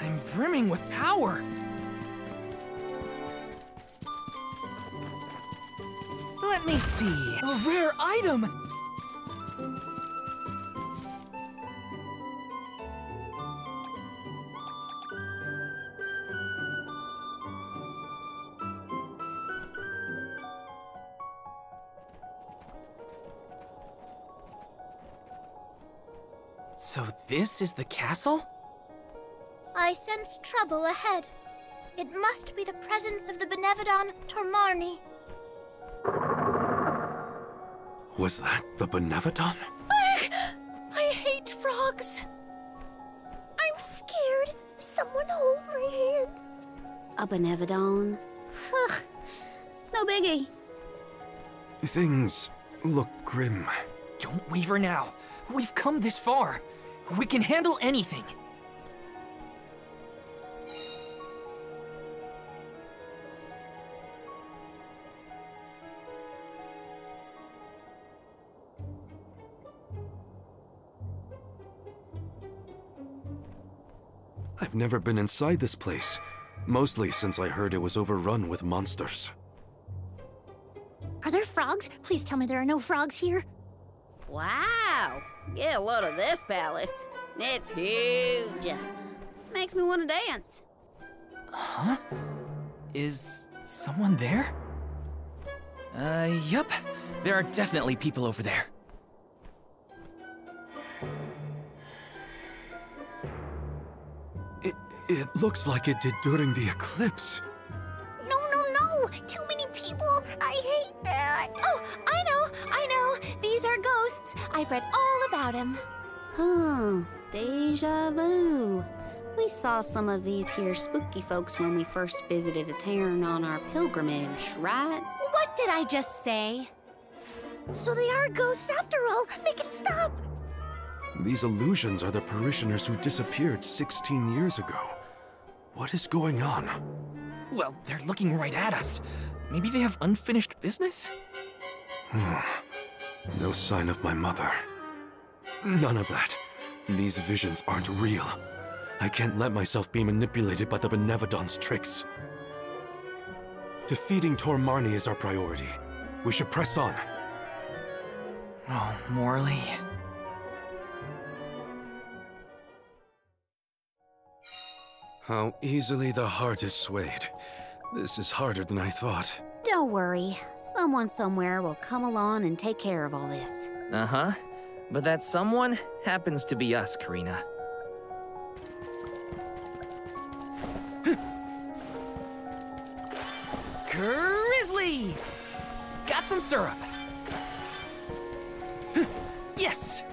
I'm brimming with power. Let me see. A rare item! So this is the castle? I sense trouble ahead. It must be the presence of the Benevodon Tormarni. Was that the Benevodon? I hate frogs. I'm scared. Someone hold my hand. A Benevodon? No biggie. Things look grim. Don't waver now. We've come this far. We can handle anything. I've never been inside this place, mostly since I heard it was overrun with monsters. Are there frogs? Please tell me there are no frogs here. Wow! Get a load of this palace. It's huge. Makes me want to dance. Huh? Is someone there? Yup. There are definitely people over there. It looks like it did during the eclipse. No, no, no! Too many people! I hate that! Oh, I know! These are ghosts. I've read all about them. Deja vu. We saw some of these here spooky folks when we first visited a town on our pilgrimage, right? What did I just say? So they are ghosts after all! Make it stop! These illusions are the parishioners who disappeared 16 years ago. What is going on? Well, they're looking right at us. Maybe they have unfinished business? No sign of my mother. None of that. These visions aren't real. I can't let myself be manipulated by the Benevodons' tricks. Defeating Tor Marni is our priority. We should press on. Oh, Morley. How easily the heart is swayed. This is harder than I thought. Don't worry. Someone somewhere will come along and take care of all this. Uh-huh. But that someone happens to be us, Karina. Grizzly! Got some syrup. Yes!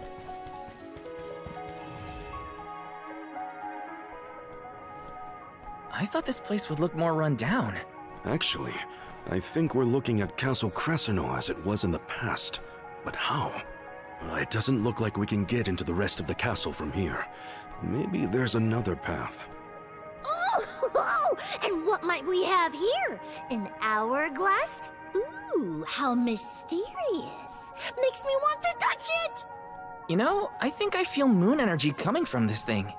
I thought this place would look more run down. Actually, I think we're looking at Castle Cresceno as it was in the past. But how? It doesn't look like we can get into the rest of the castle from here. Maybe there's another path. Oh, and what might we have here? An hourglass? Ooh, how mysterious. Makes me want to touch it! You know, I think I feel moon energy coming from this thing.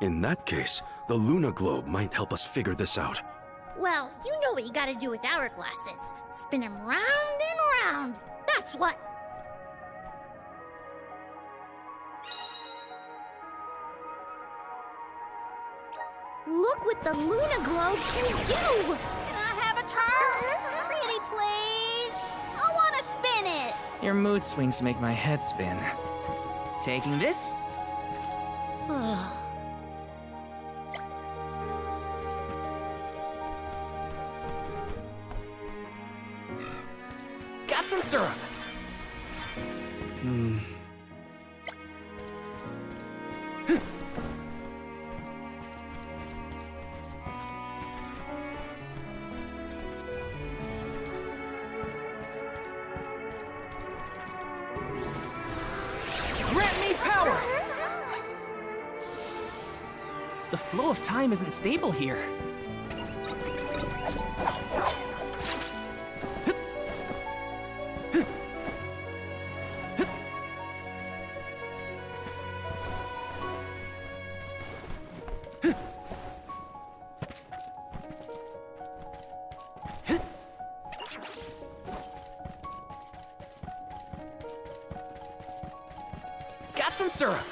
In that case, the Luna Globe might help us figure this out. Well, you know what you gotta do with hourglasses. Spin them round and round. That's what. Look what the Luna Globe can do! Can I have a turn? Pretty please. I want to spin it. Your mood swings make my head spin. Taking this? Got some syrup. Grant me power! The flow of time isn't stable here. Got some syrup.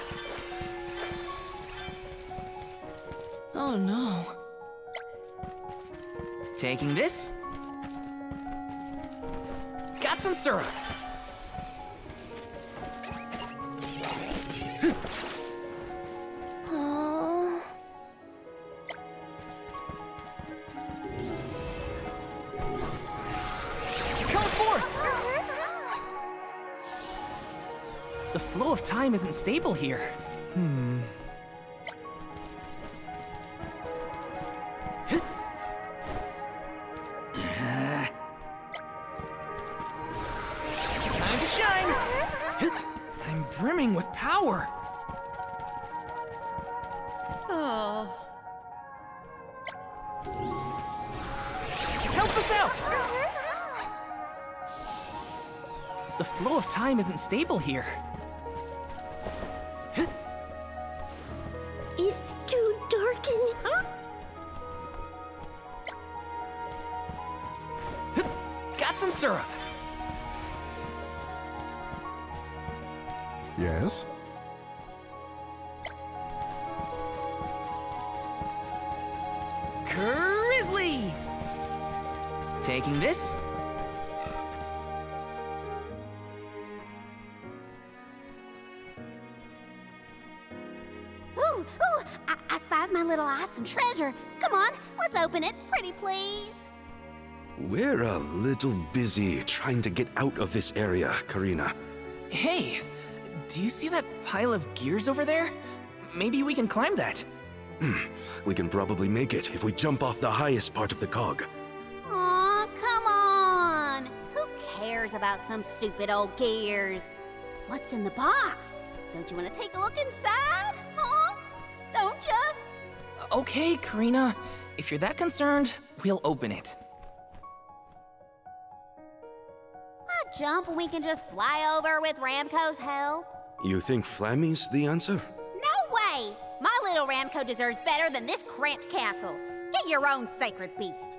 Oh no. Taking this. Got some syrup. Come forth! The flow of time isn't stable here. Time to shine! I'm brimming with power. Help us out! The flow of time isn't stable here. It's too darkened. Got some syrup. Yes? Grizzly! Taking this. Ooh, I spied my little awesome treasure. Come on, let's open it, pretty please. We're a little busy trying to get out of this area, Karina. Hey, do you see that pile of gears over there? Maybe we can climb that. We can probably make it if we jump off the highest part of the cog. Aw, come on. Who cares about some stupid old gears? What's in the box? Don't you want to take a look inside, huh? Don't you? Okay, Karina. If you're that concerned, we'll open it. Why jump when we can just fly over with Ramco's help? You think Flammy's the answer? No way! My little Ramco deserves better than this cramped castle. Get your own sacred beast.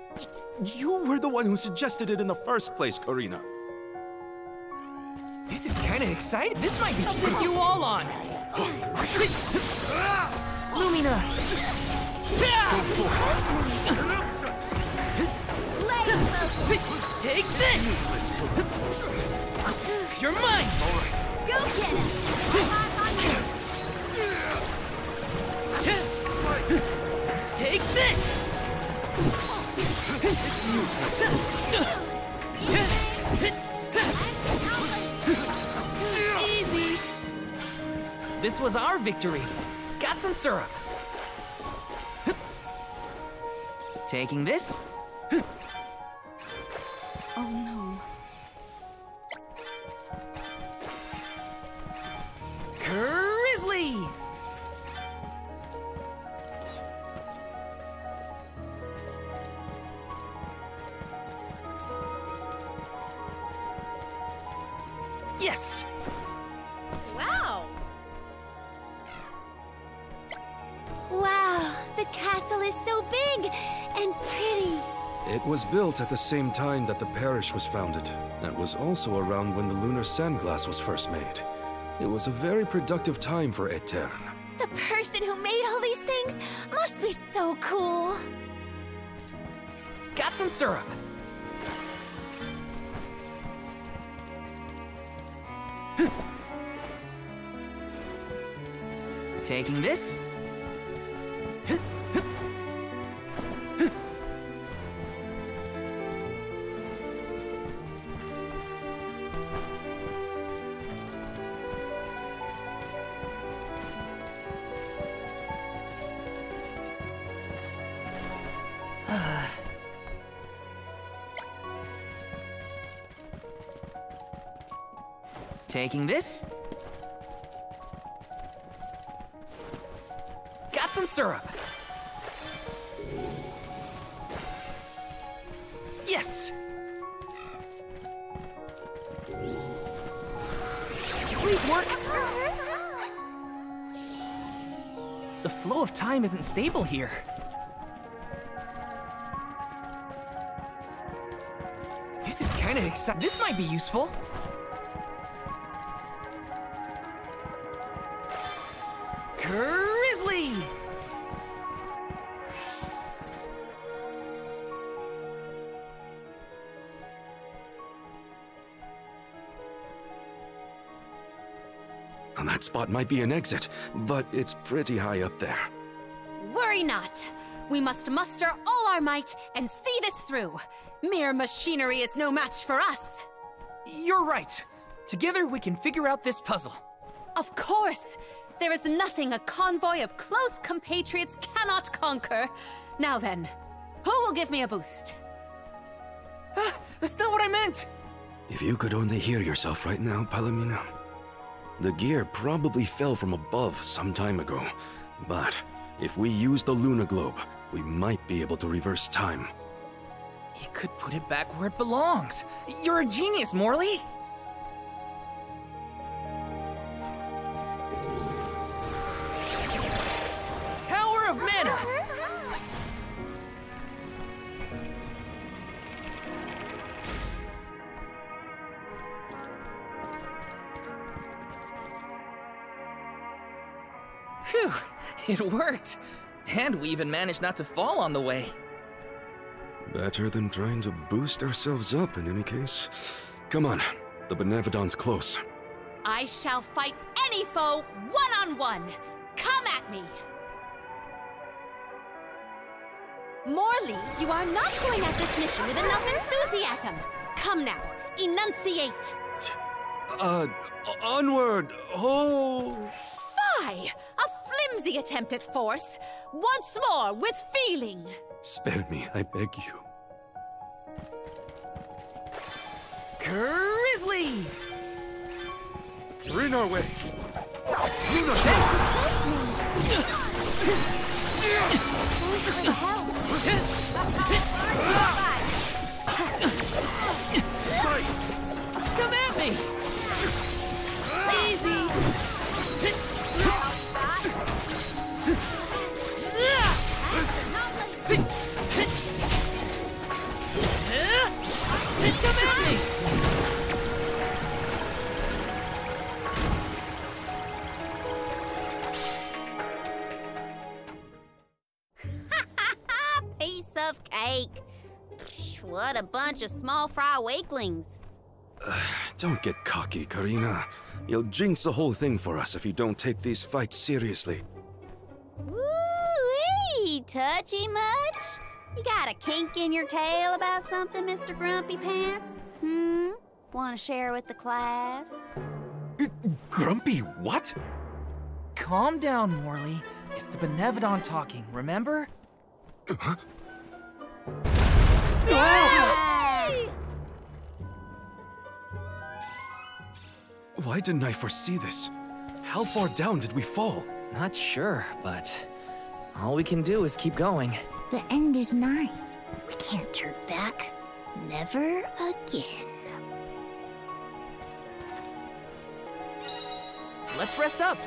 You were the one who suggested it in the first place, Karina. This is kind of exciting. This might be set you all on. Lumina. Take this. You're mine. Go get him. Take this. It's useless. Easy. This was our victory. Got some syrup. Taking this. Oh no. Grizzly! Yes! Wow! Wow, the castle is so big and pretty. It was built at the same time that the parish was founded. That was also around when the lunar sandglass was first made. It was a very productive time for Etern. The person who made all these things must be so cool. Got some syrup. Taking this. Taking this. Got some syrup. Yes. Please work. The flow of time isn't stable here. This is kind of exciting. This might be useful. Grizzly! That spot might be an exit, but it's pretty high up there. Worry not. We must muster all our might and see this through. Mere machinery is no match for us. You're right. Together we can figure out this puzzle. Of course. There is nothing a convoy of close compatriots cannot conquer. Now then, who will give me a boost? That's not what I meant! If you could only hear yourself right now, Palomino. The gear probably fell from above some time ago, but if we use the Luna Globe, we might be able to reverse time. You could put it back where it belongs. You're a genius, Morley! Power of mana! Phew, it worked. And we even managed not to fall on the way. Better than trying to boost ourselves up in any case. Come on, the Benevodons close. I shall fight any foe one-on-one. Come at me! Morley, you are not going at this mission with enough enthusiasm. Come now, enunciate. Onward! Oh! Fie! A flimsy attempt at force. Once more, with feeling. Spare me, I beg you. Grizzly! We're in our way. Come at me! Easy! Come at me! Piece of cake. What a bunch of small fry wakelings. Don't get cocky, Karina. You'll jinx the whole thing for us if you don't take these fights seriously. Woo-wee! Touchy much? You got a kink in your tail about something, Mr. Grumpy Pants? Want to share with the class? Grumpy what? Calm down, Morley. It's the Benevodon talking, remember? Huh? Hey! Why didn't I foresee this? How far down did we fall? Not sure, but all we can do is keep going. The end is nigh. We can't turn back. Never again. Let's rest up.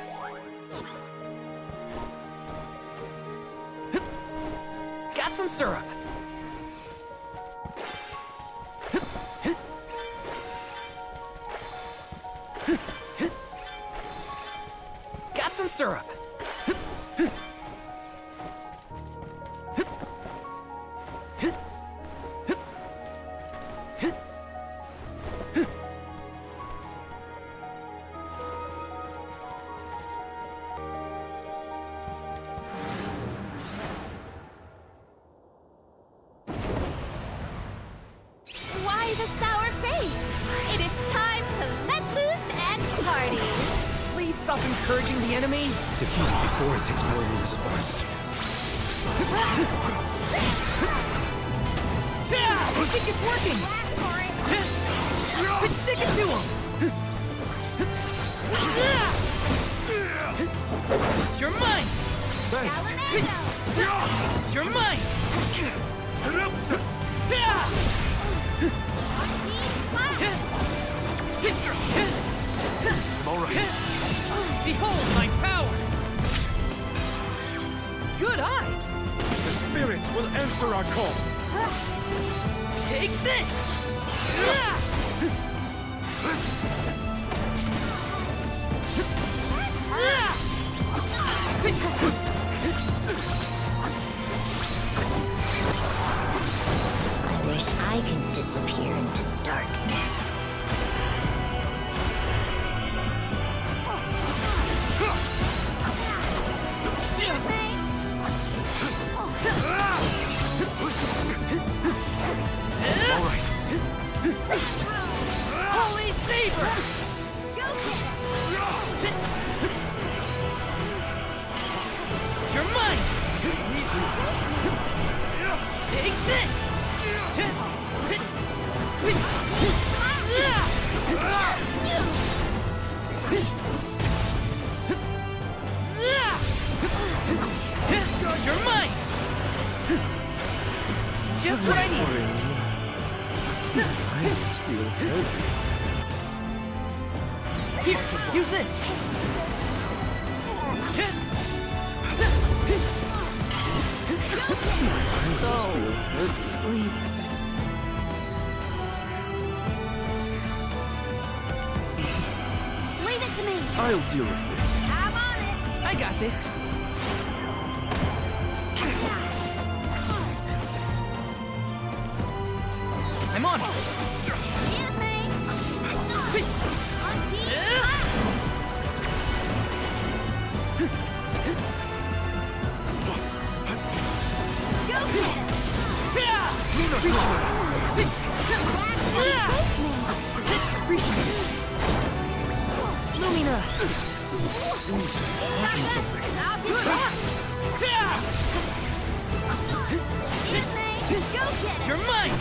Got some syrup. Got some syrup. Why the sour face? It is time to let loose and party. Please stop encouraging the enemy. Defeat it before it takes millions of us. I think it's working. Stick it to him. You're mine. Thanks. You're mine. All right. Behold my power. Good eye. The spirits will answer our call. Take this. I wish I could disappear into darkness. All right. Holy Saber! You're mine! Take this! You're mine! Just what I need! Hands feel heavy. Here, use this! So asleep. Leave it to me. I'll deal with this. I'm on it. I got this. I'm on it. Excuse me. Go get him. Seems to be blocking something. I'll give it up. Go get it. You're mine!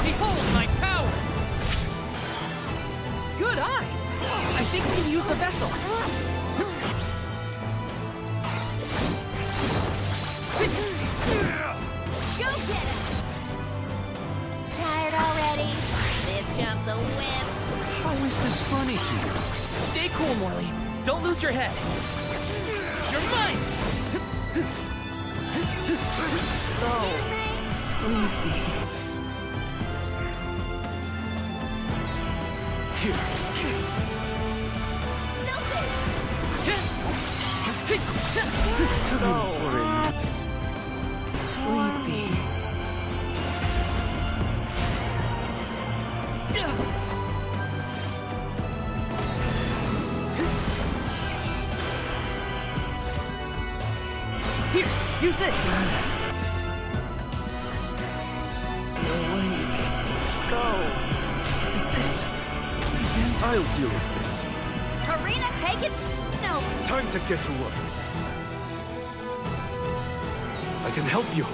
Behold my power! Good eye! I think we can use the vessel. Go get it. Tired already? This jump's a whip. How is this funny to you? Stay cool, Morley. Don't lose your head. You're mine! So sleepy. Here. So sleepy. Here, use this. Awake. So Is this? I'll deal with this. Karina, take it. No. Time to get to work. I can help you.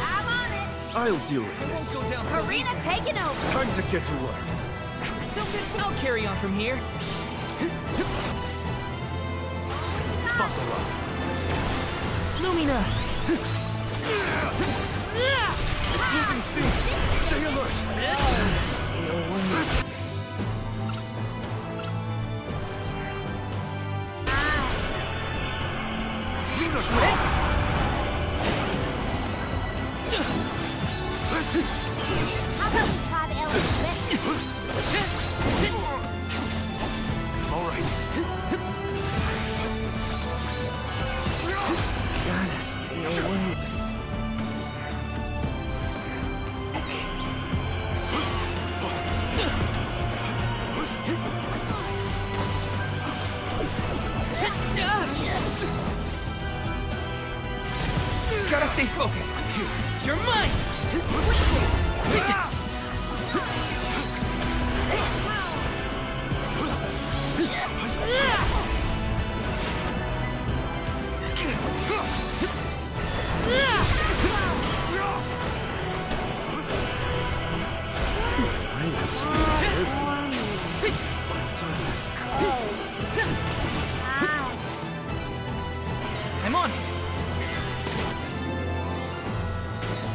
I'm on it. I'll deal with this. Go down so Karina, easy. take it over. Time to get to work. I'll carry on from here. Buckle up. Lumina! It's losing steam. Stay alert. stay awake. How about we try the elephant? All right. Gotta stay awake. Gotta stay focused. You're mine! I'm on it.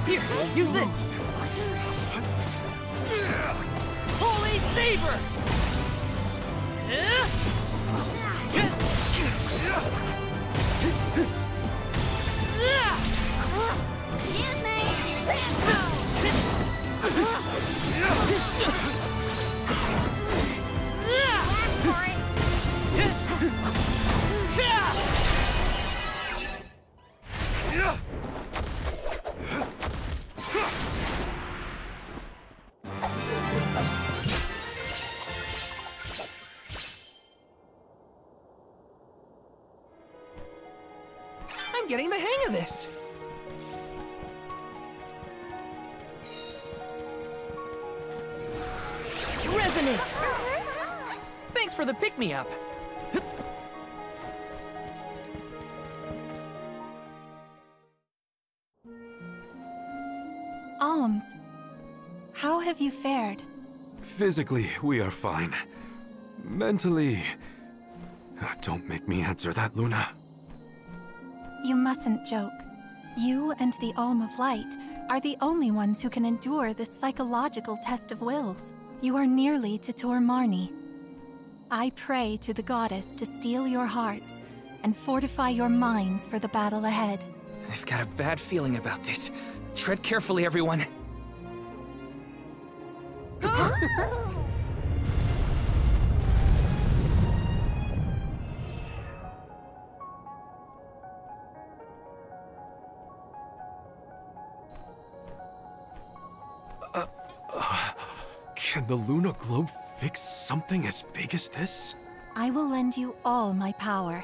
Here, use this. Holy Saber! Excuse me. Ask for it. I'm getting the hang of this. Resonant! Thanks for the pick-me-up. Alms, how have you fared? Physically, we are fine. Mentally... Don't make me answer that, Luna. You mustn't joke. You and the Alm of Light are the only ones who can endure this psychological test of wills. You are nearly to Tor Marni. I pray to the goddess to steel your hearts and fortify your minds for the battle ahead. I've got a bad feeling about this. Tread carefully, everyone. Can the Luna Globe fix something as big as this? I will lend you all my power.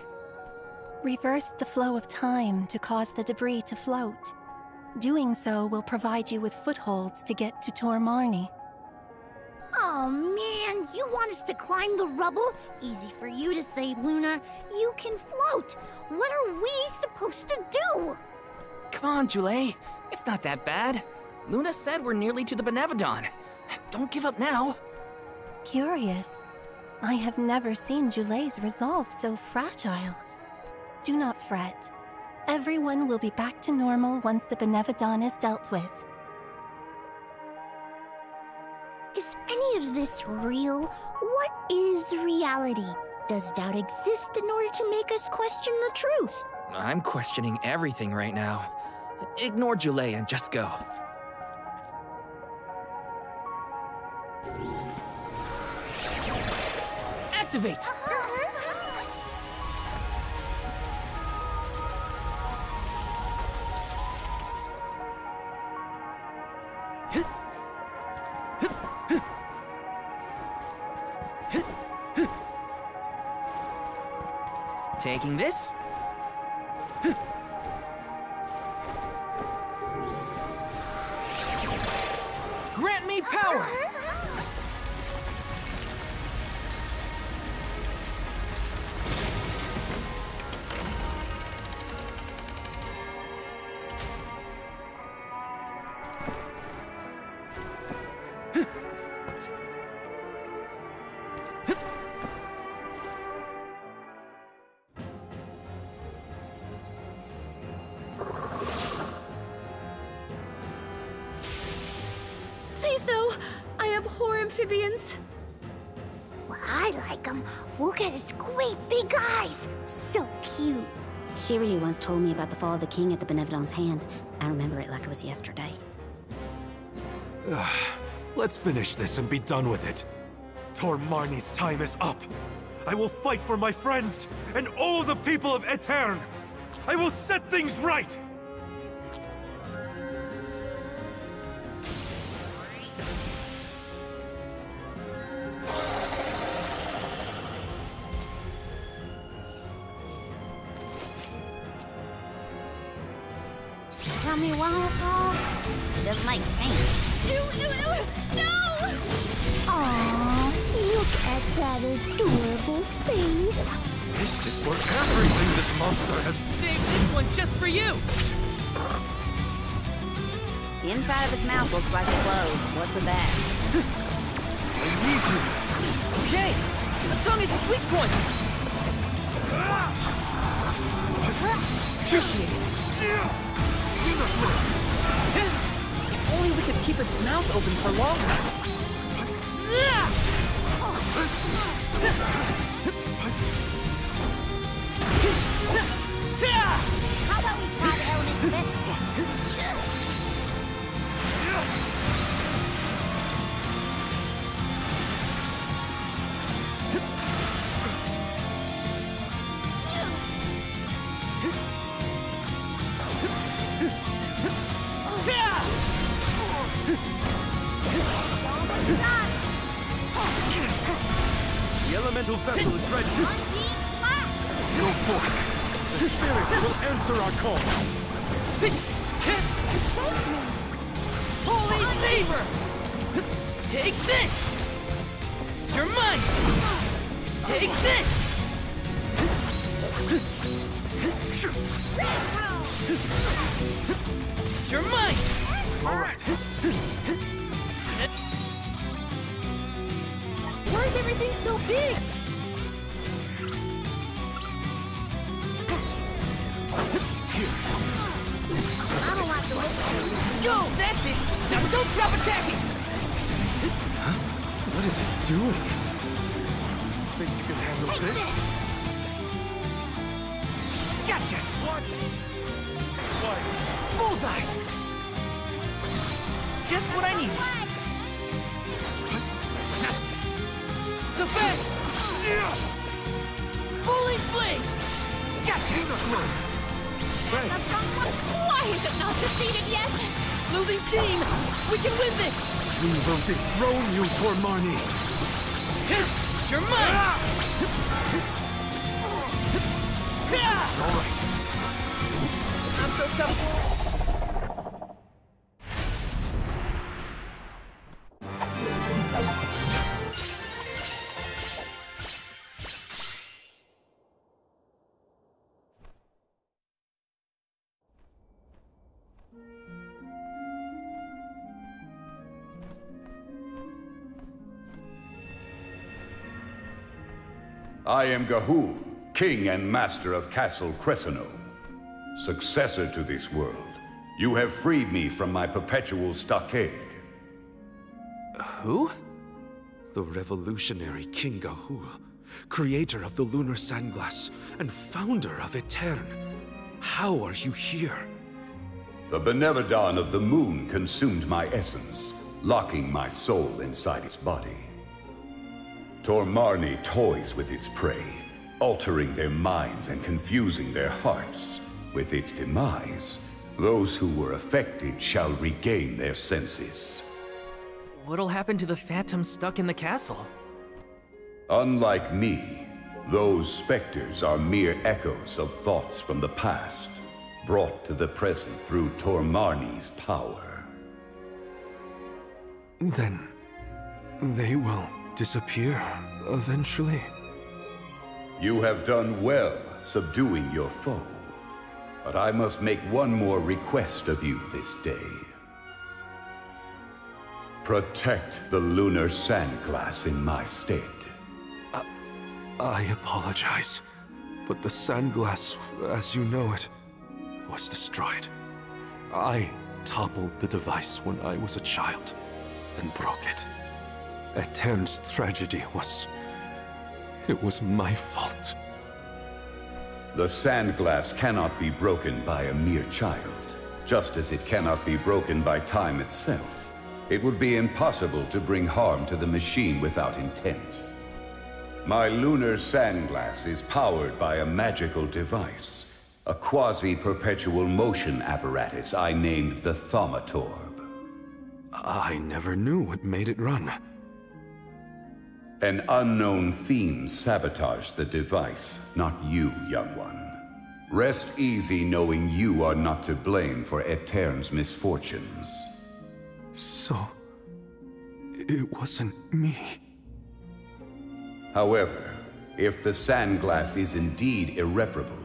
Reverse the flow of time to cause the debris to float. Doing so will provide you with footholds to get to Tor Marni. Oh man, You want us to climb the rubble? Easy for you to say, Luna. You can float. What are we supposed to do? Come on, Jule. It's not that bad. Luna said we're nearly to the Benevodon. Don't give up now. Curious. I have never seen Jule's resolve so fragile. Do not fret. Everyone will be back to normal once the Benevodon is dealt with. Is any of this real? What is reality? Does doubt exist in order to make us question the truth? I'm questioning everything right now. Ignore Jule and just go. Activate! Taking this. Grant me power! Please no! I abhor amphibians. Well, I like them. Look at its great big eyes. So cute. Shiryu once told me about the fall of the king at the Benevodon's hand. I remember it like it was yesterday. Let's finish this and be done with it. Tormarni's time is up. I will fight for my friends and all the people of Aetern. I will set things right! Tell me why it's all... It doesn't make sense. Ew, ew, ew! No! Aww, look at that adorable face. This is for everything this monster has... Save this one just for you! The inside of its mouth looks like it closed. What's with that? I need you! Okay! The tongue is its weak point! Appreciate it! If only we could keep its mouth open for longer. How about we try the elements this? The elemental vessel is ready. Go forth. The spirits will answer our call. Holy Saber! Take this! You're mine! Take this! You're mine! All right. Why is everything so big? I don't like the way it Go! That's it! Now don't stop attacking! Huh? What is it doing? Think you can handle this? Gotcha! Bullseye! Just what I need. So fast! Bully blade! Gotcha! Why is it not defeated yet? It's losing steam! We can win this! We will dethrone you, Tormarni! You're mine! All right. Not so tough. I am Gahul, king and master of Castle Cresceno. Successor to this world, you have freed me from my perpetual stockade. Who? The revolutionary King Gahul, creator of the lunar sandglass and founder of Etern. How are you here? The Benevodon of the moon consumed my essence, locking my soul inside its body. Tormarni toys with its prey, altering their minds and confusing their hearts. With its demise, those who were affected shall regain their senses. What'll happen to the phantoms stuck in the castle? Unlike me, those specters are mere echoes of thoughts from the past, brought to the present through Tormarni's power. Then, they will disappear eventually. You have done well subduing your foe, but I must make one more request of you this day. Protect the lunar sandglass in my stead. I apologize, but the sandglass, as you know it, was destroyed. I toppled the device when I was a child and broke it. Etern's tragedy was... it was my fault. The sandglass cannot be broken by a mere child, just as it cannot be broken by time itself. It would be impossible to bring harm to the machine without intent. My lunar sandglass is powered by a magical device, a quasi-perpetual motion apparatus I named the Thaumatorb. I never knew what made it run. An unknown theme sabotaged the device, not you, young one. Rest easy knowing you are not to blame for Etern's misfortunes. So... it wasn't me. However, if the sandglass is indeed irreparable,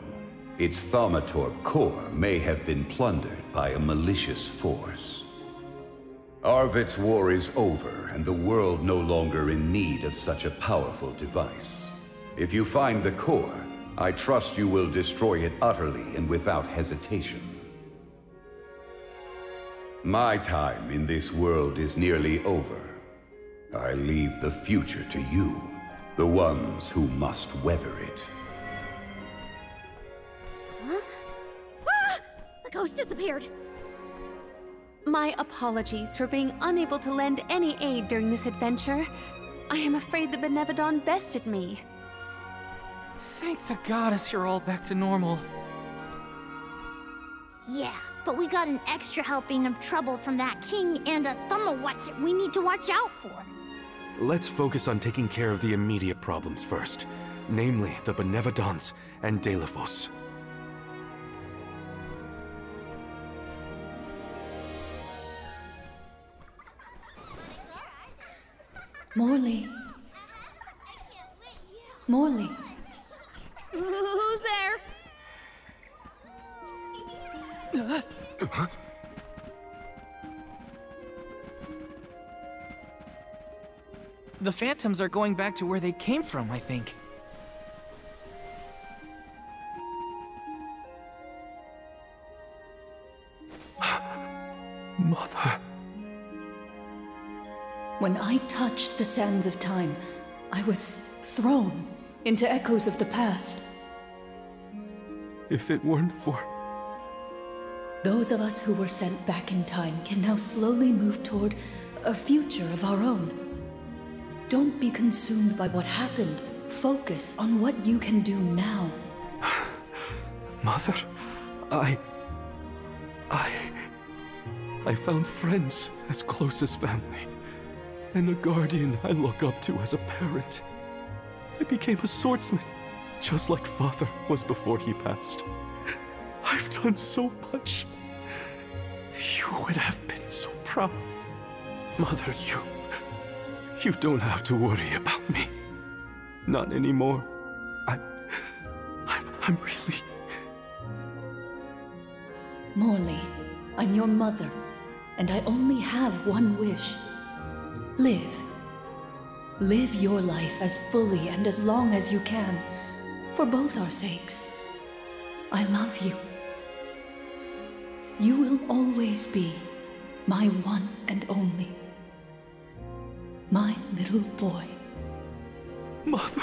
its Thaumatorb core may have been plundered by a malicious force. Arvid's war is over, and the world no longer in need of such a powerful device. If you find the core, I trust you will destroy it utterly and without hesitation. My time in this world is nearly over. I leave the future to you, the ones who must weather it. Huh? Ah! The ghost disappeared! My apologies for being unable to lend any aid during this adventure. I am afraid the Benevodon bested me. Thank the goddess you're all back to normal. Yeah, but we got an extra helping of trouble from that king and a Thumma-What's-It we need to watch out for. Let's focus on taking care of the immediate problems first, namely the Benevodons and Delphos. Morley. Morley. Who's there? The phantoms are going back to where they came from, I think. Mother. When I touched the sands of time, I was thrown into echoes of the past. If it weren't for... Those of us who were sent back in time can now slowly move toward a future of our own. Don't be consumed by what happened. Focus on what you can do now. Mother, I found friends as close as family, and a guardian I look up to as a parent. I became a swordsman, just like Father was before he passed. I've done so much. You would have been so proud. Mother, you don't have to worry about me. Not anymore. I'm really... Morley, I'm your mother, and I only have one wish. Live. Live your life as fully and as long as you can, for both our sakes. I love you. You will always be my one and only. My little boy. Mother.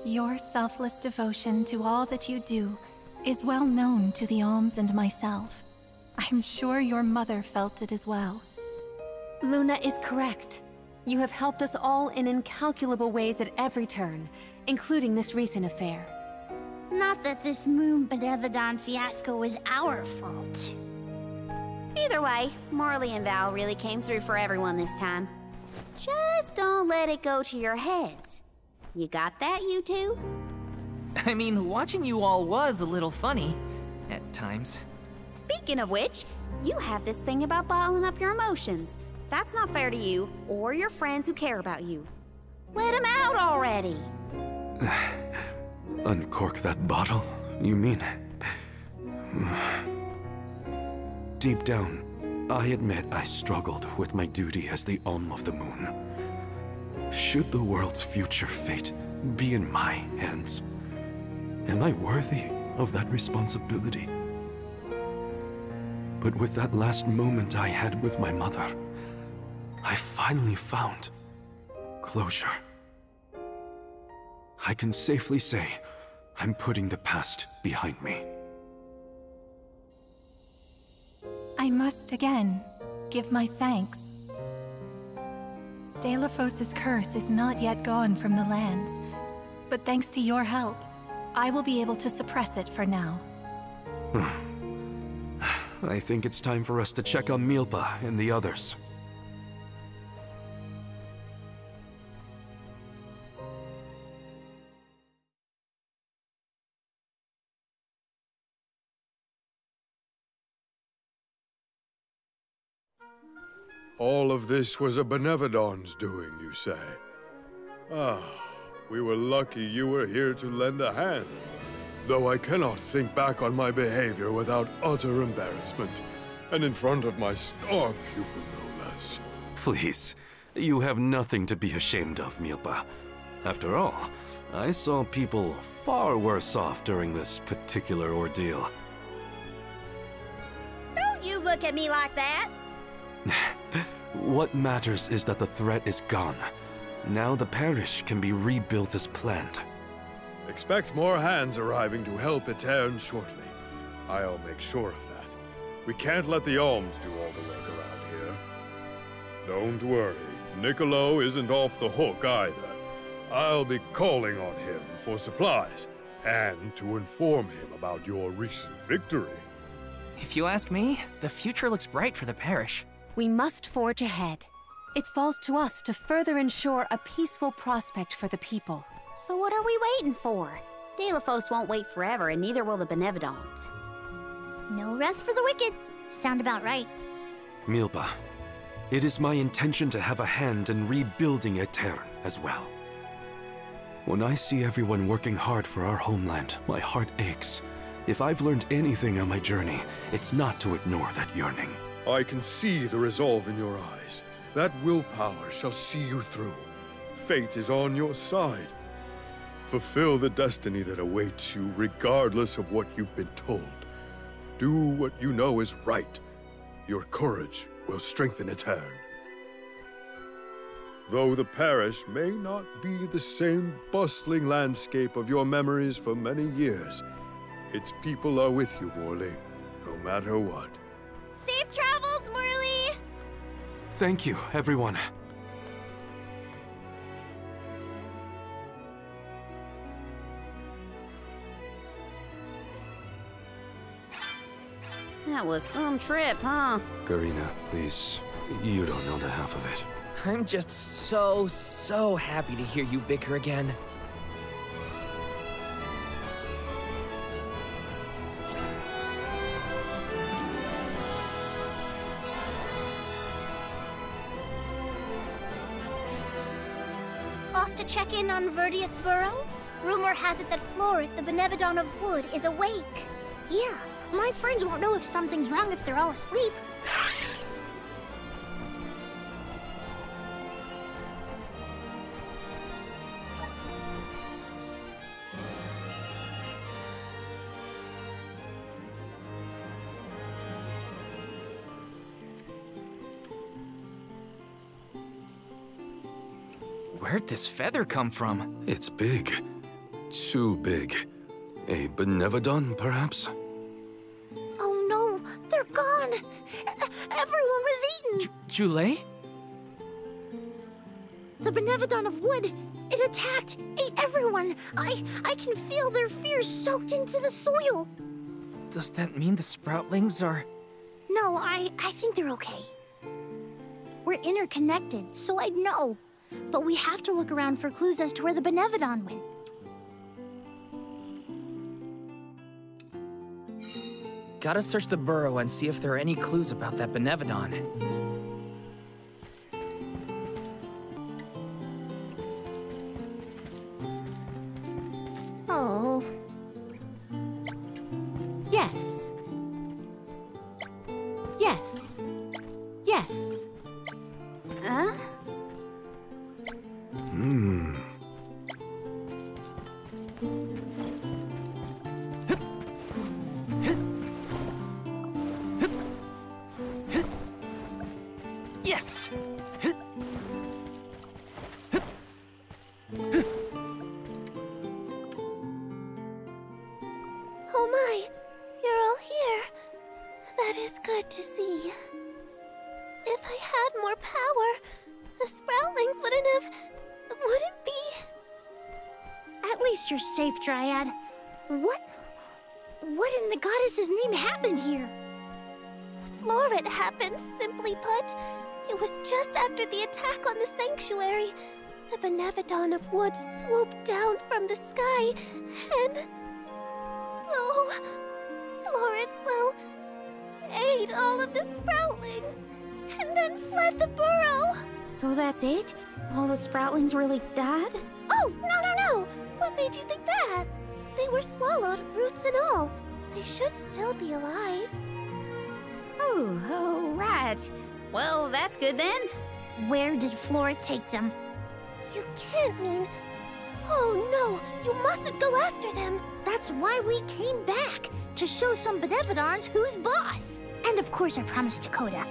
Your selfless devotion to all that you do is well known to the Alms and myself. I'm sure your mother felt it as well. Luna is correct. You have helped us all in incalculable ways at every turn, including this recent affair. Not that this Moon Benevodon fiasco was our fault. Either way, Marley and Val really came through for everyone this time. Just don't let it go to your heads. You got that, you two? I mean, watching you all was a little funny at times. Speaking of which, you have this thing about bottling up your emotions. That's not fair to you or your friends who care about you. Let them out already. Uncork that bottle, you mean? Deep down, I admit I struggled with my duty as the Alm of the Moon. Should the world's future fate be in my hands, am I worthy of that responsibility? But with that last moment I had with my mother, I finally found closure. I can safely say I'm putting the past behind me. I must again give my thanks. Delafos's curse is not yet gone from the lands, but thanks to your help, I will be able to suppress it for now. I think it's time for us to check on Milpa and the others. All of this was a Benevodon's doing, you say? Ah, we were lucky you were here to lend a hand. Though I cannot think back on my behavior without utter embarrassment, and in front of my star pupil, no less. Please, you have nothing to be ashamed of, Milpa. After all, I saw people far worse off during this particular ordeal. Don't you look at me like that! What matters is that the threat is gone. Now the parish can be rebuilt as planned. Expect more hands arriving to help Etern shortly. I'll make sure of that. We can't let the Alms do all the work around here. Don't worry, Niccolo isn't off the hook either. I'll be calling on him for supplies, and to inform him about your recent victory. If you ask me, the future looks bright for the parish. We must forge ahead. It falls to us to further ensure a peaceful prospect for the people. So what are we waiting for? Delafos won't wait forever, and neither will the Benevodons. No rest for the wicked. Sound about right. Milpa, it is my intention to have a hand in rebuilding Etern as well. When I see everyone working hard for our homeland, my heart aches. If I've learned anything on my journey, it's not to ignore that yearning. I can see the resolve in your eyes. That willpower shall see you through. Fate is on your side. Fulfill the destiny that awaits you, regardless of what you've been told. Do what you know is right. Your courage will strengthen Etern. Though the parish may not be the same bustling landscape of your memories for many years, its people are with you, Morley, no matter what. Safe travels, Morley! Thank you, everyone. That was some trip, huh? Karina, please. You don't know the half of it. I'm just so happy to hear you bicker again. off to check in on Verdius Burrow? Rumor has it that Floret, the Benevodon of Wood, is awake. Yeah, my friends won't know if something's wrong if they're all asleep. Where'd this feather come from? It's big. Too big. A Benevodon, perhaps? Oh no, they're gone! Everyone was eaten! Jule? The Benevodon of Wood, it attacked, ate everyone! I can feel their fears soaked into the soil! Does that mean the Sproutlings are... No, I think they're okay. We're interconnected, so I'd know. But we have to look around for clues as to where the Benevodon went. Gotta search the burrow and see if there are any clues about that Benevodon. Oh. Yes. Yes. Yes. Huh? Yes! Oh my, you're all here. That is good to see. If I had more power, the Sproutlings wouldn't be... At least you're safe, Dryad. What in the goddess's name happened here? Floret happened, simply put. It was just after the attack on the sanctuary. The Benevodon of Wood swooped down from the sky, and... Oh, Floret, well, ate all of the Sproutlings, and then fled the burrow. So that's it? All the Sproutlings really died? Oh, no! What made you think that? They were swallowed, roots and all. They should still be alive. Oh, right. Well, that's good then. Where did Floret take them? You can't mean... Oh no, you mustn't go after them. That's why we came back, to show some Benevodons who's boss. And of course I promised Dakota.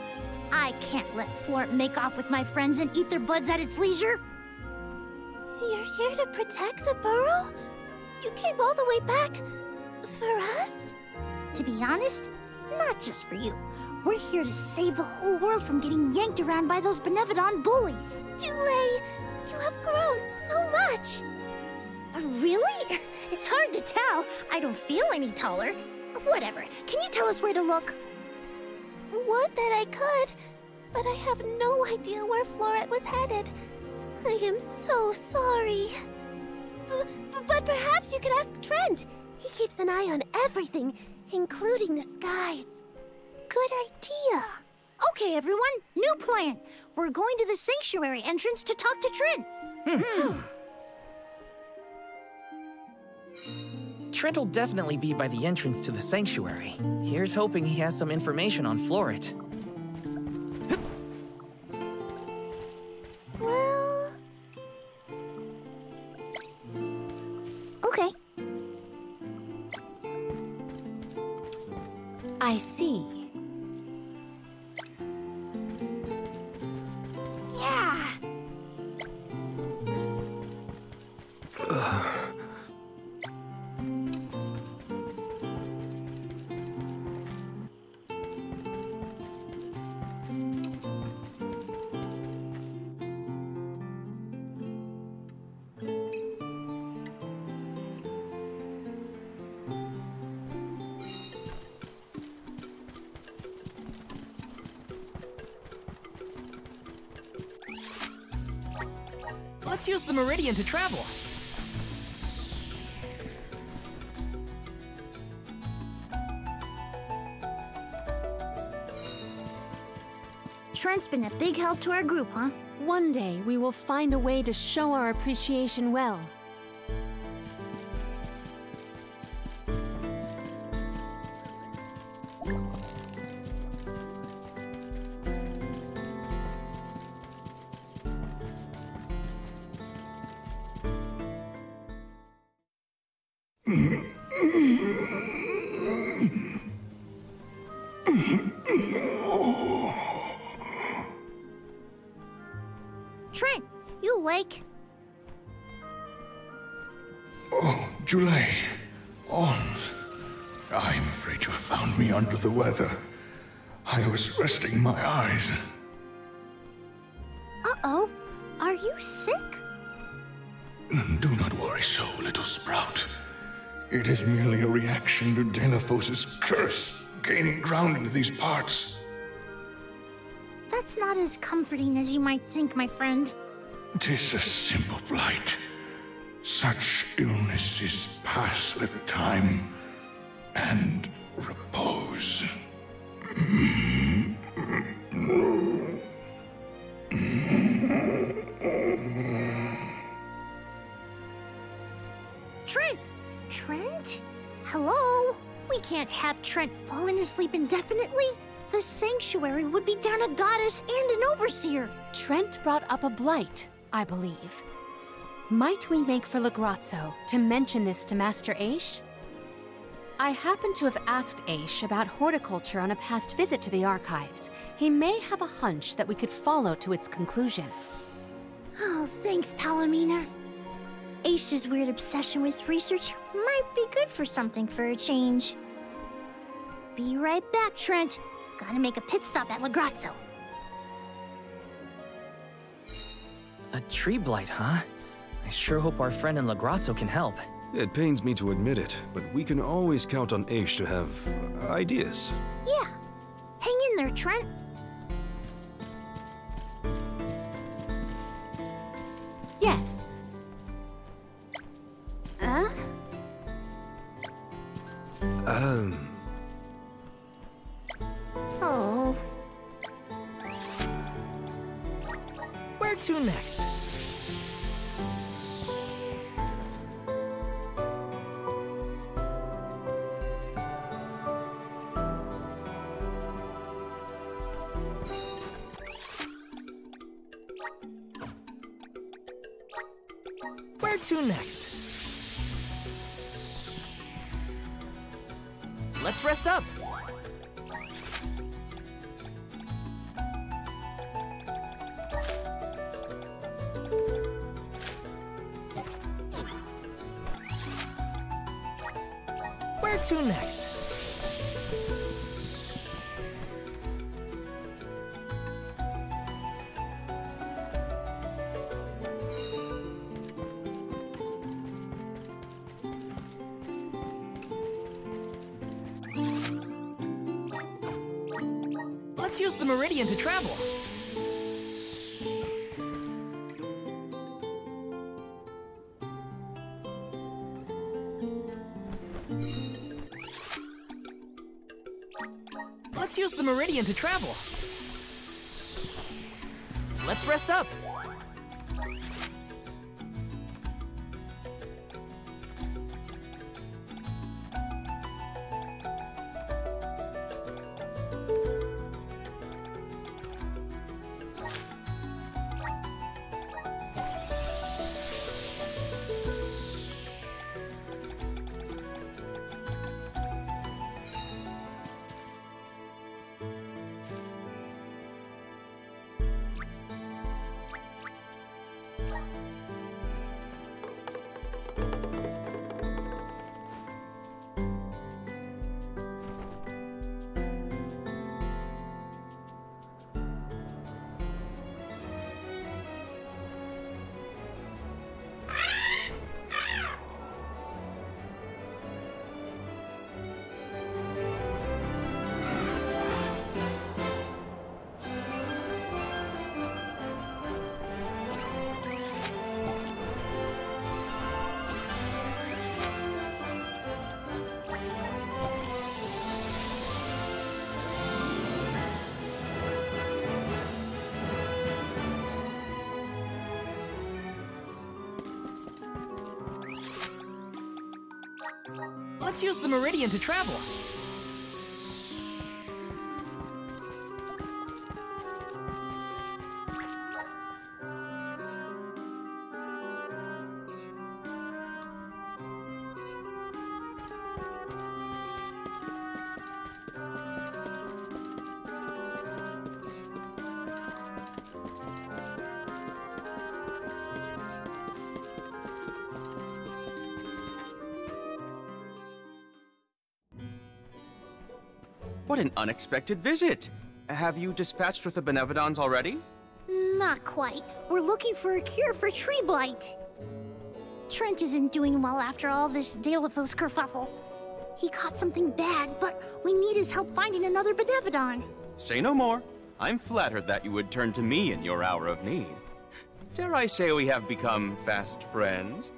I can't let Floret make off with my friends and eat their buds at its leisure. You're here to protect the burrow? You came all the way back for us? To be honest, not just for you. We're here to save the whole world from getting yanked around by those Benevodon bullies. Jule, you have grown so much. Really? It's hard to tell. I don't feel any taller. Whatever. Can you tell us where to look? Would that I could, but I have no idea where Floret was headed. I am so sorry. But perhaps you could ask Trent. He keeps an eye on everything, including the skies. Good idea. Okay, everyone, new plan. We're going to the sanctuary entrance to talk to Trent. Trent will definitely be by the entrance to the sanctuary. Here's hoping he has some information on Floret. Well... Okay. I see. Yeah. Let's use the Meridian to travel. Trent's been a big help to our group, huh? One day, we will find a way to show our appreciation well. Trent, you awake? Oh, Julie. Ons. I'm afraid you found me under the weather. I was resting my eyes. Uh-oh. Are you sick? Do not worry so, little sprout. It is merely a reaction to Delaphos's curse gaining ground in these parts. That's not as comforting as you might think, my friend. 'Tis a simple blight. Such illnesses pass with time and repose. Trent! Trent? Hello? We can't have Trent falling asleep indefinitely. The sanctuary would be down a goddess and an overseer. Trent brought up a blight, I believe. Might we make for Legrazzo to mention this to Master Aish? I happen to have asked Aish about horticulture on a past visit to the archives. He may have a hunch that we could follow to its conclusion. Oh, thanks, Palomina. Aish's weird obsession with research might be good for something for a change. Be right back, Trent. Gotta make a pit stop at Legrazzo. A tree blight, huh? I sure hope our friend in Legrazzo can help. It pains me to admit it, but we can always count on Aish to have ideas. Yeah. Hang in there, Trent. Yes. Oh. Where to next? Where to next? Let's rest up. Where to next? Let's use the meridian to travel. Let's use the meridian to travel. Let's rest up. let's use the meridian to travel. What an unexpected visit! Have you dispatched with the Benevodons already? Not quite. We're looking for a cure for tree blight. Trent isn't doing well after all this Delphos kerfuffle. He caught something bad, but we need his help finding another Benevodon. Say no more. I'm flattered that you would turn to me in your hour of need. Dare I say we have become fast friends?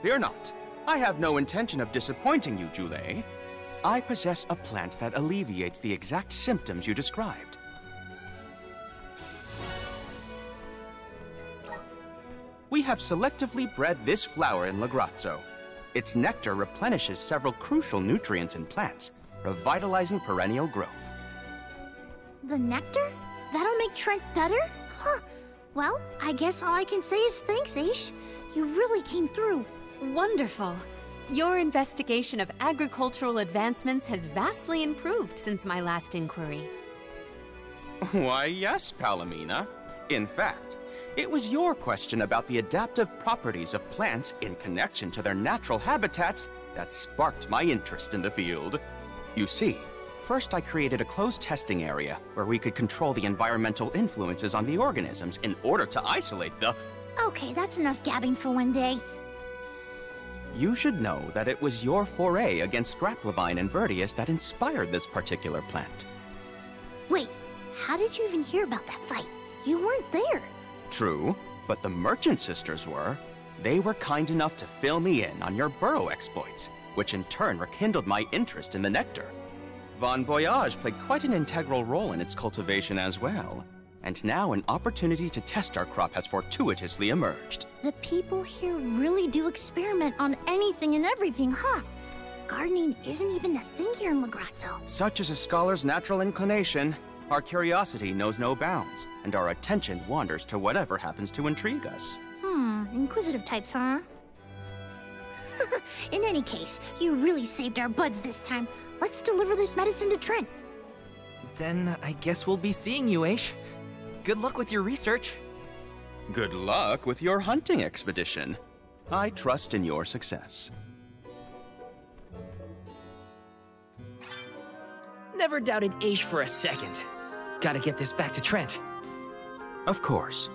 Fear not. I have no intention of disappointing you, Ulul. I possess a plant that alleviates the exact symptoms you described. We have selectively bred this flower in Lagrazzo. Its nectar replenishes several crucial nutrients in plants, revitalizing perennial growth. The nectar? That'll make Trent better? Huh. Well, I guess all I can say is thanks, Aish. You really came through. Wonderful. Your investigation of agricultural advancements has vastly improved since my last inquiry. Why, yes, Palomina. In fact, it was your question about the adaptive properties of plants in connection to their natural habitats that sparked my interest in the field. You see, first I created a closed testing area where we could control the environmental influences on the organisms in order to isolate the... Okay, that's enough gabbing for one day. You should know that it was your foray against Grapplevine and Vertius that inspired this particular plant. Wait, how did you even hear about that fight? You weren't there. True, but the Merchant Sisters were. They were kind enough to fill me in on your burrow exploits, which in turn rekindled my interest in the nectar. Von Voyage played quite an integral role in its cultivation as well. And now an opportunity to test our crop has fortuitously emerged. The people here really do experiment on anything and everything, huh? Gardening isn't even a thing here in Lagrazzo. Such is a scholar's natural inclination. Our curiosity knows no bounds, and our attention wanders to whatever happens to intrigue us. Inquisitive types, huh? In any case, you really saved our buds this time. Let's deliver this medicine to Trent. Then I guess we'll be seeing you, Aish. Good luck with your research. Good luck with your hunting expedition. I trust in your success. Never doubted Aish for a second. Gotta get this back to Trent. Of course.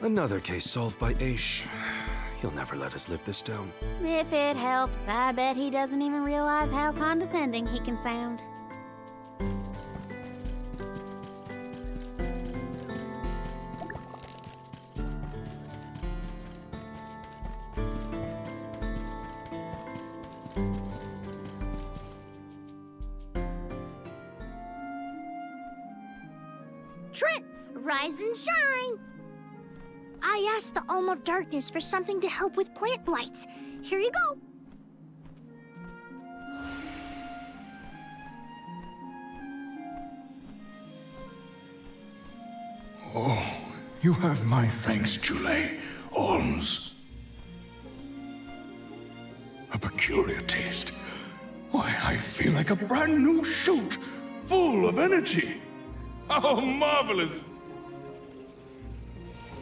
Another case solved by Aish. He'll never let us live this down. If it helps, I bet he doesn't even realize how condescending he can sound. Trent, rise and shine! I asked the Alm of Darkness for something to help with plant blights. Here you go. Oh, you have my thanks, Ulul. Alms. A peculiar taste. Why, I feel like a brand new shoot, full of energy. How marvelous!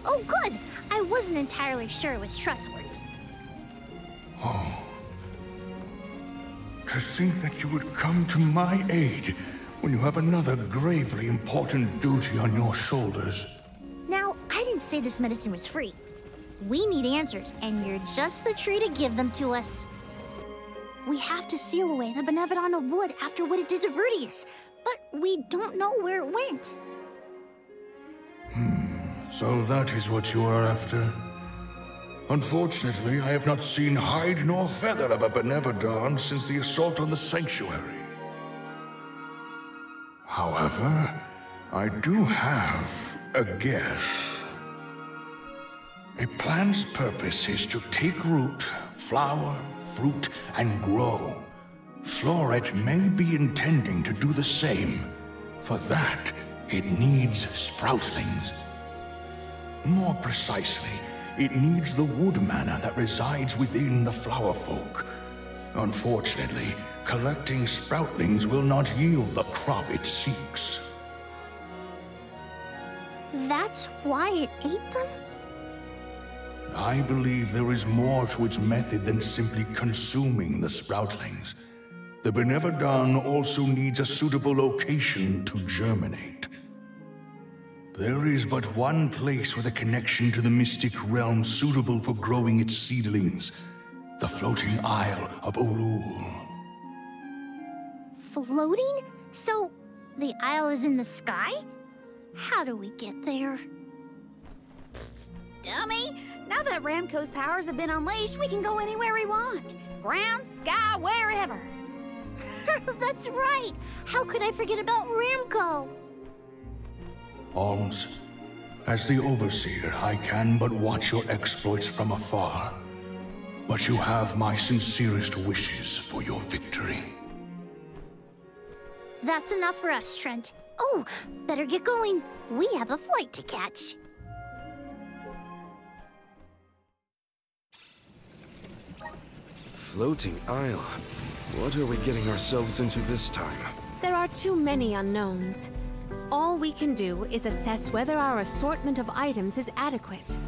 Oh, good! I wasn't entirely sure it was trustworthy. Oh. To think that you would come to my aid when you have another gravely important duty on your shoulders. Now, I didn't say this medicine was free. We need answers, and you're just the tree to give them to us. We have to seal away the Benevodon of Wood after what it did to Vertius, but we don't know where it went. So that is what you are after. Unfortunately, I have not seen hide nor feather of a Benevodon since the assault on the sanctuary. However, I do have a guess. A plant's purpose is to take root, flower, fruit, and grow. Floret may be intending to do the same. For that, it needs sproutlings. More precisely, it needs the wood mana that resides within the flower folk. Unfortunately, collecting sproutlings will not yield the crop it seeks. That's why it ate them? I believe there is more to its method than simply consuming the sproutlings. The Benevodon also needs a suitable location to germinate. There is but one place with a connection to the mystic realm suitable for growing its seedlings. The floating isle of Ulul. Floating? So, the isle is in the sky? How do we get there? Dummy! Now that Ramco's powers have been unleashed, we can go anywhere we want. Ground, sky, wherever. That's right! How could I forget about Ramco? Alms, as the Overseer, I can but watch your exploits from afar. But you have my sincerest wishes for your victory. That's enough for us, Trent. Oh, better get going. We have a flight to catch. Floating isle. What are we getting ourselves into this time? There are too many unknowns. All we can do is assess whether our assortment of items is adequate.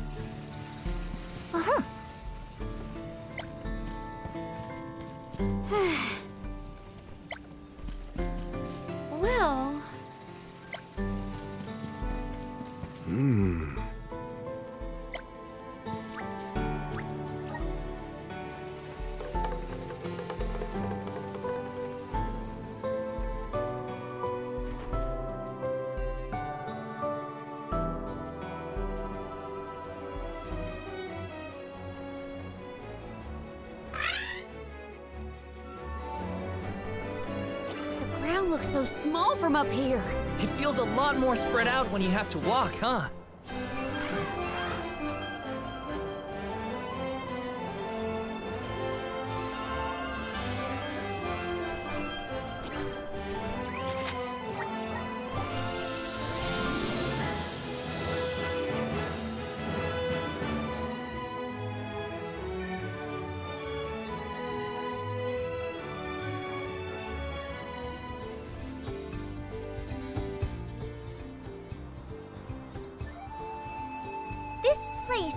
Uh-huh. Well... Looks so small from up here. It feels a lot more spread out when you have to walk, huh?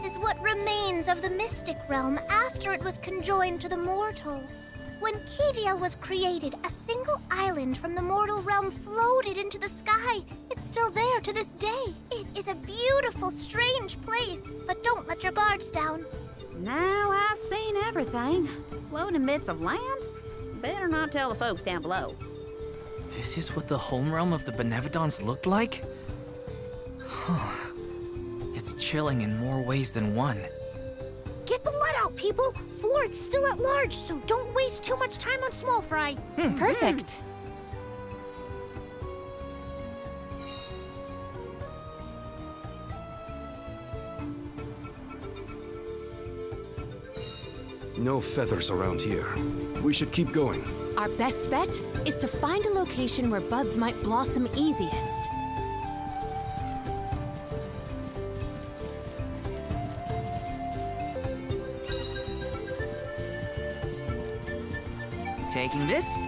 Is what remains of the mystic realm after it was conjoined to the mortal. When Kadiel was created, a single island from the mortal realm floated into the sky. It's still there to this day. It is a beautiful, strange place, but don't let your guards down. Now I've seen everything. Floating bits of land? Better not tell the folks down below. This is what the home realm of the Benevodons looked like? Huh. It's chilling in more ways than one. Get the let out, people! Floret's still at large, so don't waste too much time on small fry. Perfect. No feathers around here. We should keep going. Our best bet is to find a location where buds might blossom easiest. Taking this.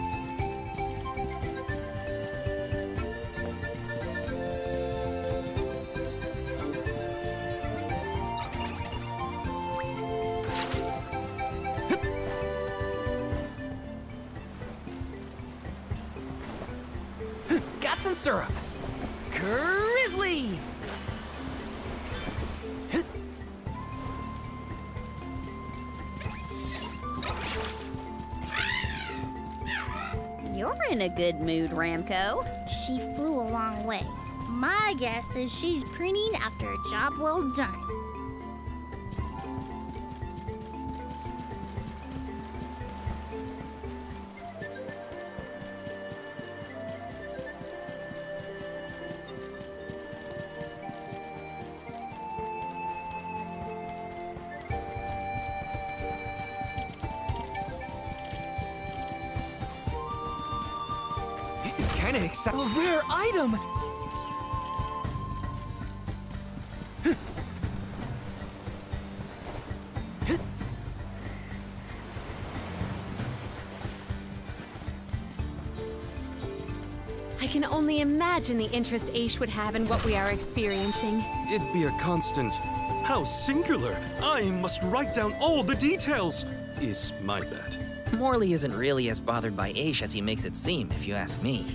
Got some syrup. Grizzly! You're in a good mood, Ramco. She flew a long way. My guess is she's preening after a job well done. This is kind of exciting. A rare item! I can only imagine the interest Aish would have in what we are experiencing. It'd be a constant. How singular! I must write down all the details! Is my bet. Morley isn't really as bothered by Aish as he makes it seem, if you ask me.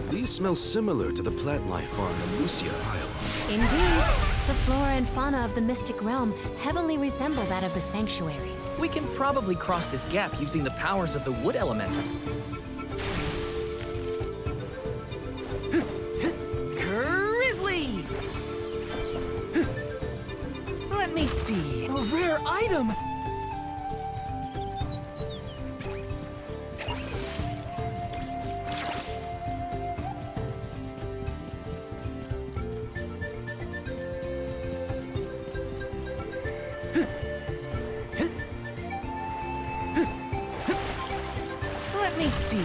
These smell similar to the plant life on the Lucia Isle. Indeed. The flora and fauna of the Mystic Realm heavily resemble that of the Sanctuary. We can probably cross this gap using the powers of the wood elemental. Grizzly! Let me see. A rare item! Let me see.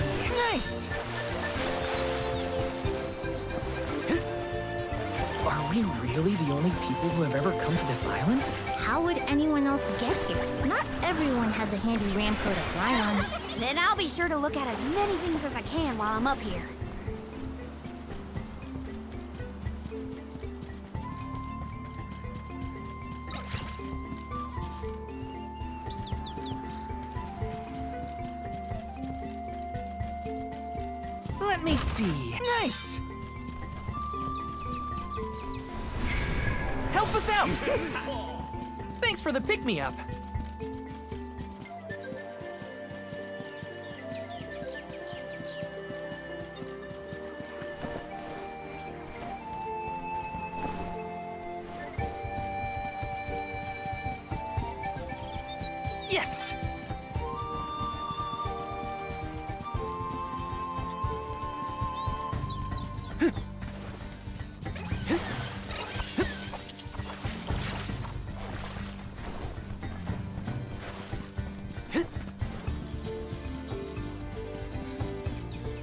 Nice! Are we really the only people who have ever come to this island? How would anyone else get here? Not everyone has a handy Ramco to fly on. Then I'll be sure to look at as many things as I can while I'm up here. Let me see. Nice! Help us out! Thanks for the pick-me-up. Yes!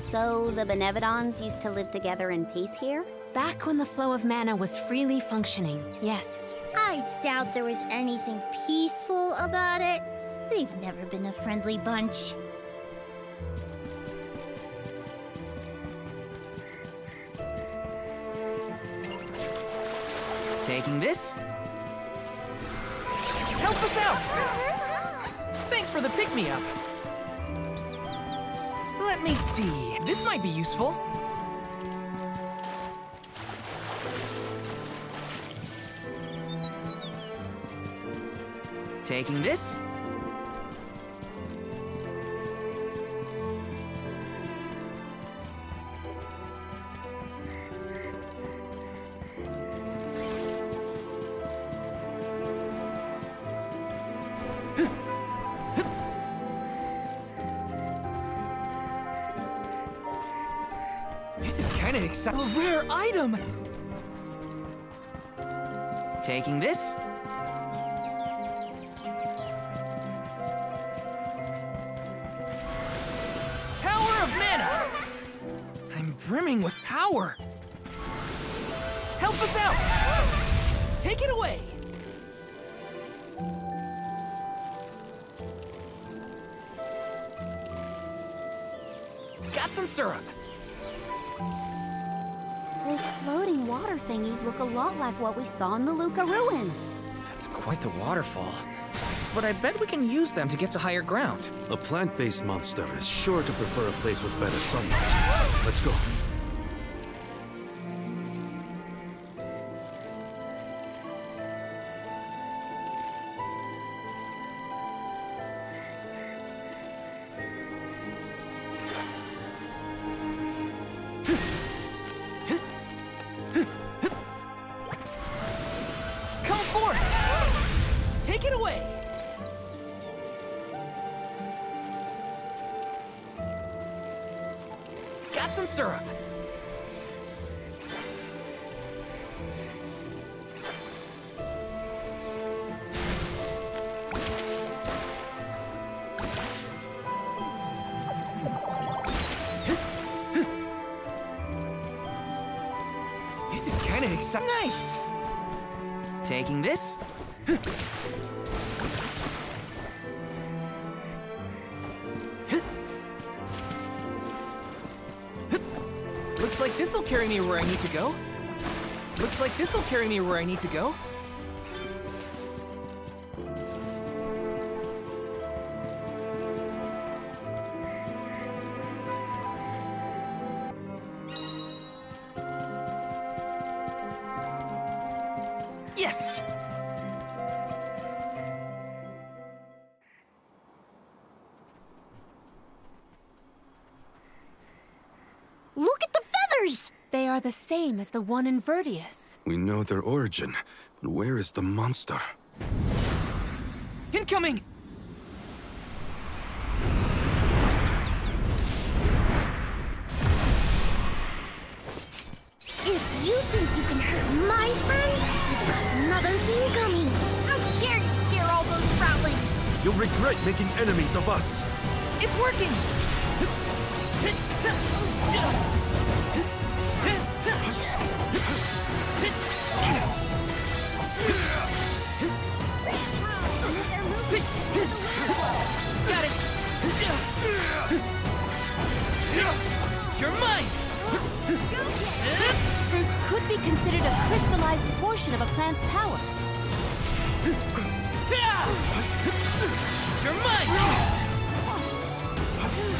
So the Benevodons used to live together in peace here? Back when the flow of mana was freely functioning, yes. I doubt there was anything peaceful about it. They've never been a friendly bunch. Taking this. Help us out! Thanks for the pick-me-up. Let me see. This might be useful. Taking this. This is kind of exciting. A rare item! Taking this. Power of mana! I'm brimming with power. Help us out! Take it away! Got some syrup. Those floating water thingies look a lot like what we saw in the Luca ruins. That's quite the waterfall. But I bet we can use them to get to higher ground. A plant-based monster is sure to prefer a place with better sunlight. Let's go. Come forth! Take it away! Got some syrup. This is kind of exciting. Nice! Taking this. Looks like this'll carry me where I need to go. Looks like this'll carry me where I need to go. Yes! Look at the feathers! They are the same as the one in Verdius. We know their origin, but where is the monster? Incoming! If you think you can hurt my friends, you've got another thing coming. How dare you scare all those prowlings? You'll regret making enemies of us! It's working! Got it! You're mine! Fruit could be considered a crystallized portion of a plant's power. You're mine!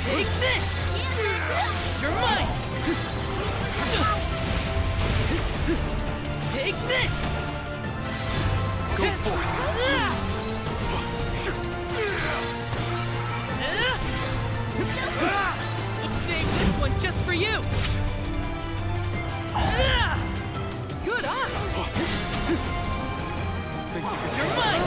Take this! You're mine! Take this! Go for it! Save this one just for you! Good eye! You're mine!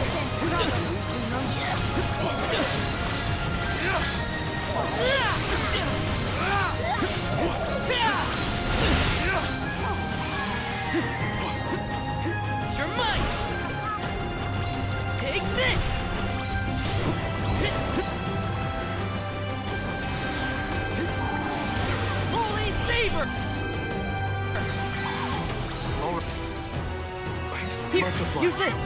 You're mine! Take this! Holy saber! Here, use this!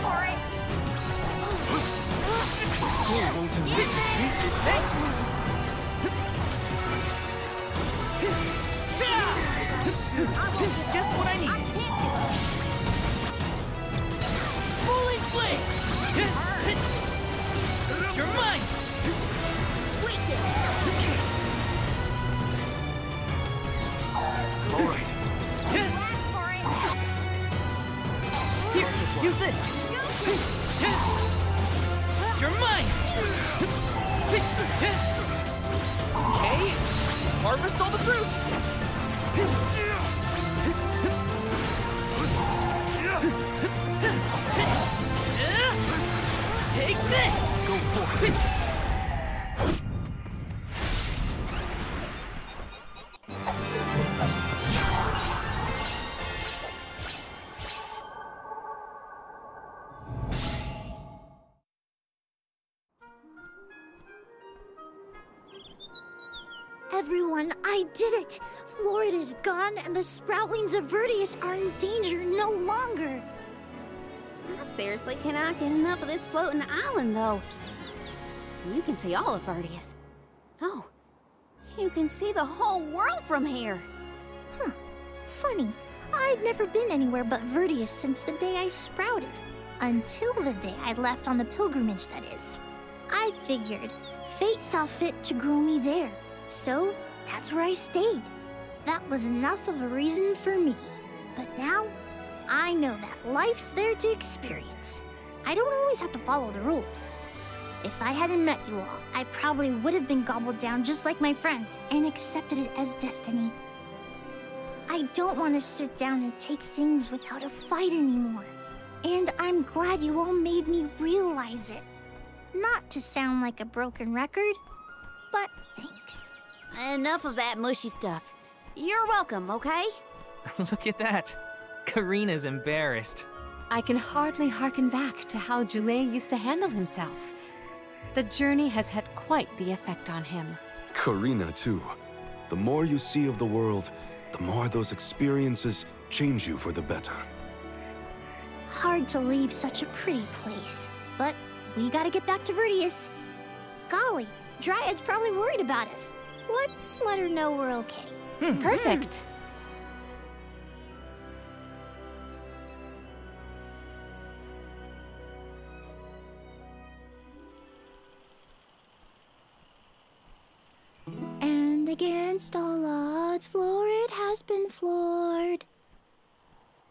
Thanks! Just what I need! Fully flame! You're mine! Alright. Here, use this! You're mine! Okay, harvest all the fruit! Take this! Go for it! Everyone, I did it! Florid is gone, and the sproutlings of Verdius are in danger no longer! I seriously cannot get enough of this floating island, though. You can see all of Verdius. Oh, you can see the whole world from here. Huh. Funny. I'd never been anywhere but Verdius since the day I sprouted. Until the day I left on the pilgrimage, that is. I figured fate saw fit to grow me there, so that's where I stayed. That was enough of a reason for me. But now, I know that life's there to experience. I don't always have to follow the rules. If I hadn't met you all, I probably would have been gobbled down just like my friends and accepted it as destiny. I don't want to sit down and take things without a fight anymore. And I'm glad you all made me realize it. Not to sound like a broken record, but thanks. Enough of that mushy stuff. You're welcome, okay? Look at that. Karina's embarrassed. I can hardly hearken back to how Julet used to handle himself. The journey has had quite the effect on him. Karina, too. The more you see of the world, the more those experiences change you for the better. Hard to leave such a pretty place, but we gotta get back to Verdius. Golly, Dryad's probably worried about us. Let's let her know we're okay. Perfect. And against all odds, Florid has been floored.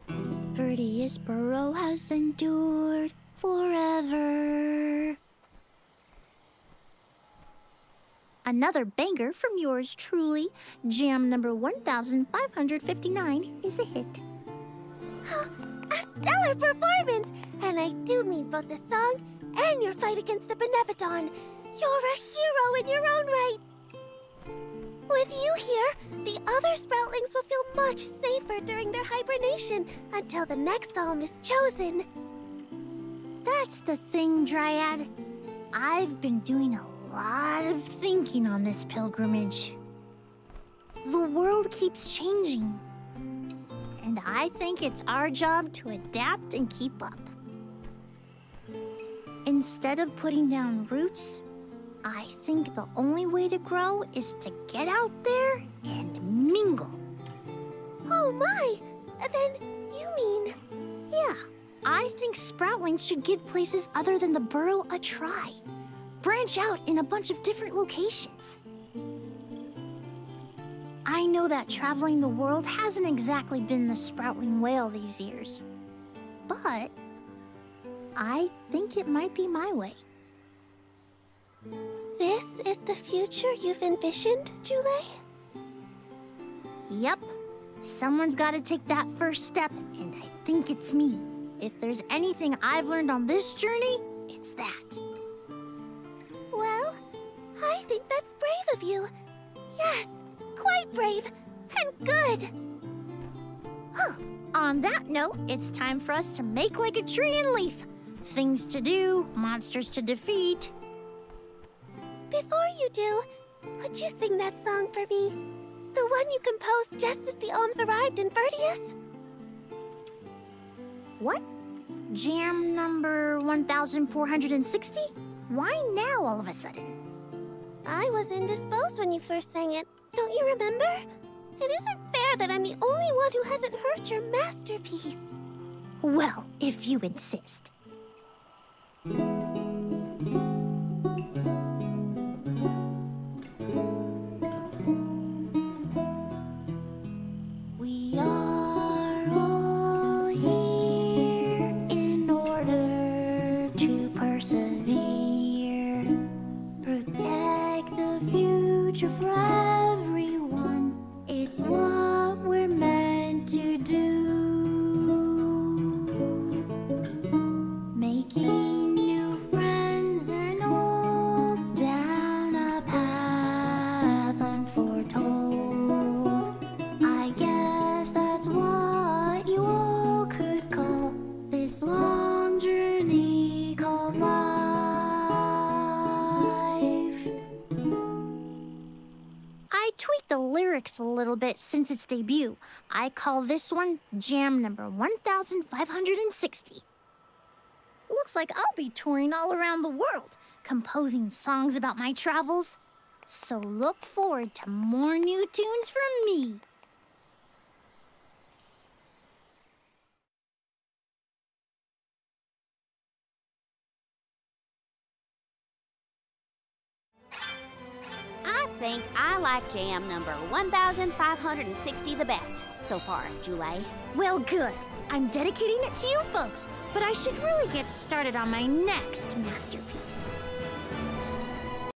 Verdius Burrow has endured forever. Another banger from yours truly, jam number 1559 is a hit. A stellar performance! And I do mean both the song and your fight against the Benevodon. You're a hero in your own right. With you here, the other sproutlings will feel much safer during their hibernation until the next alm is chosen. That's the thing, Dryad. I've been doing a lot of thinking on this pilgrimage. The world keeps changing, and I think it's our job to adapt and keep up. Instead of putting down roots, I think the only way to grow is to get out there and mingle. Oh my! Then you mean... Yeah, I think sproutlings should give places other than the burrow a try. Branch out in a bunch of different locations. I know that traveling the world hasn't exactly been the sproutling whale these years, but I think it might be my way. This is the future you've envisioned, Julet? Yep. Someone's got to take that first step, and I think it's me. If there's anything I've learned on this journey, it's that. Well, I think that's brave of you. Yes, quite brave and good. Huh. On that note, it's time for us to make like a tree and leaf. Things to do, monsters to defeat. Before you do, would you sing that song for me? The one you composed just as the alms arrived in Verdius? What? Jam number 1460? Why now all of a sudden? I was indisposed when you first sang it. Don't you remember? It isn't fair that I'm the only one who hasn't heard your masterpiece. Well, if you insist. We are all here in order to persevere. Protect the future for everyone. It's what we're meant to do. Making new tweaked the lyrics a little bit since its debut. I call this one Jam number 1560. Looks like I'll be touring all around the world, composing songs about my travels. So look forward to more new tunes from me. I think I like jam number 1560 the best so far, Ulul. Well, good. I'm dedicating it to you folks, but I should really get started on my next masterpiece.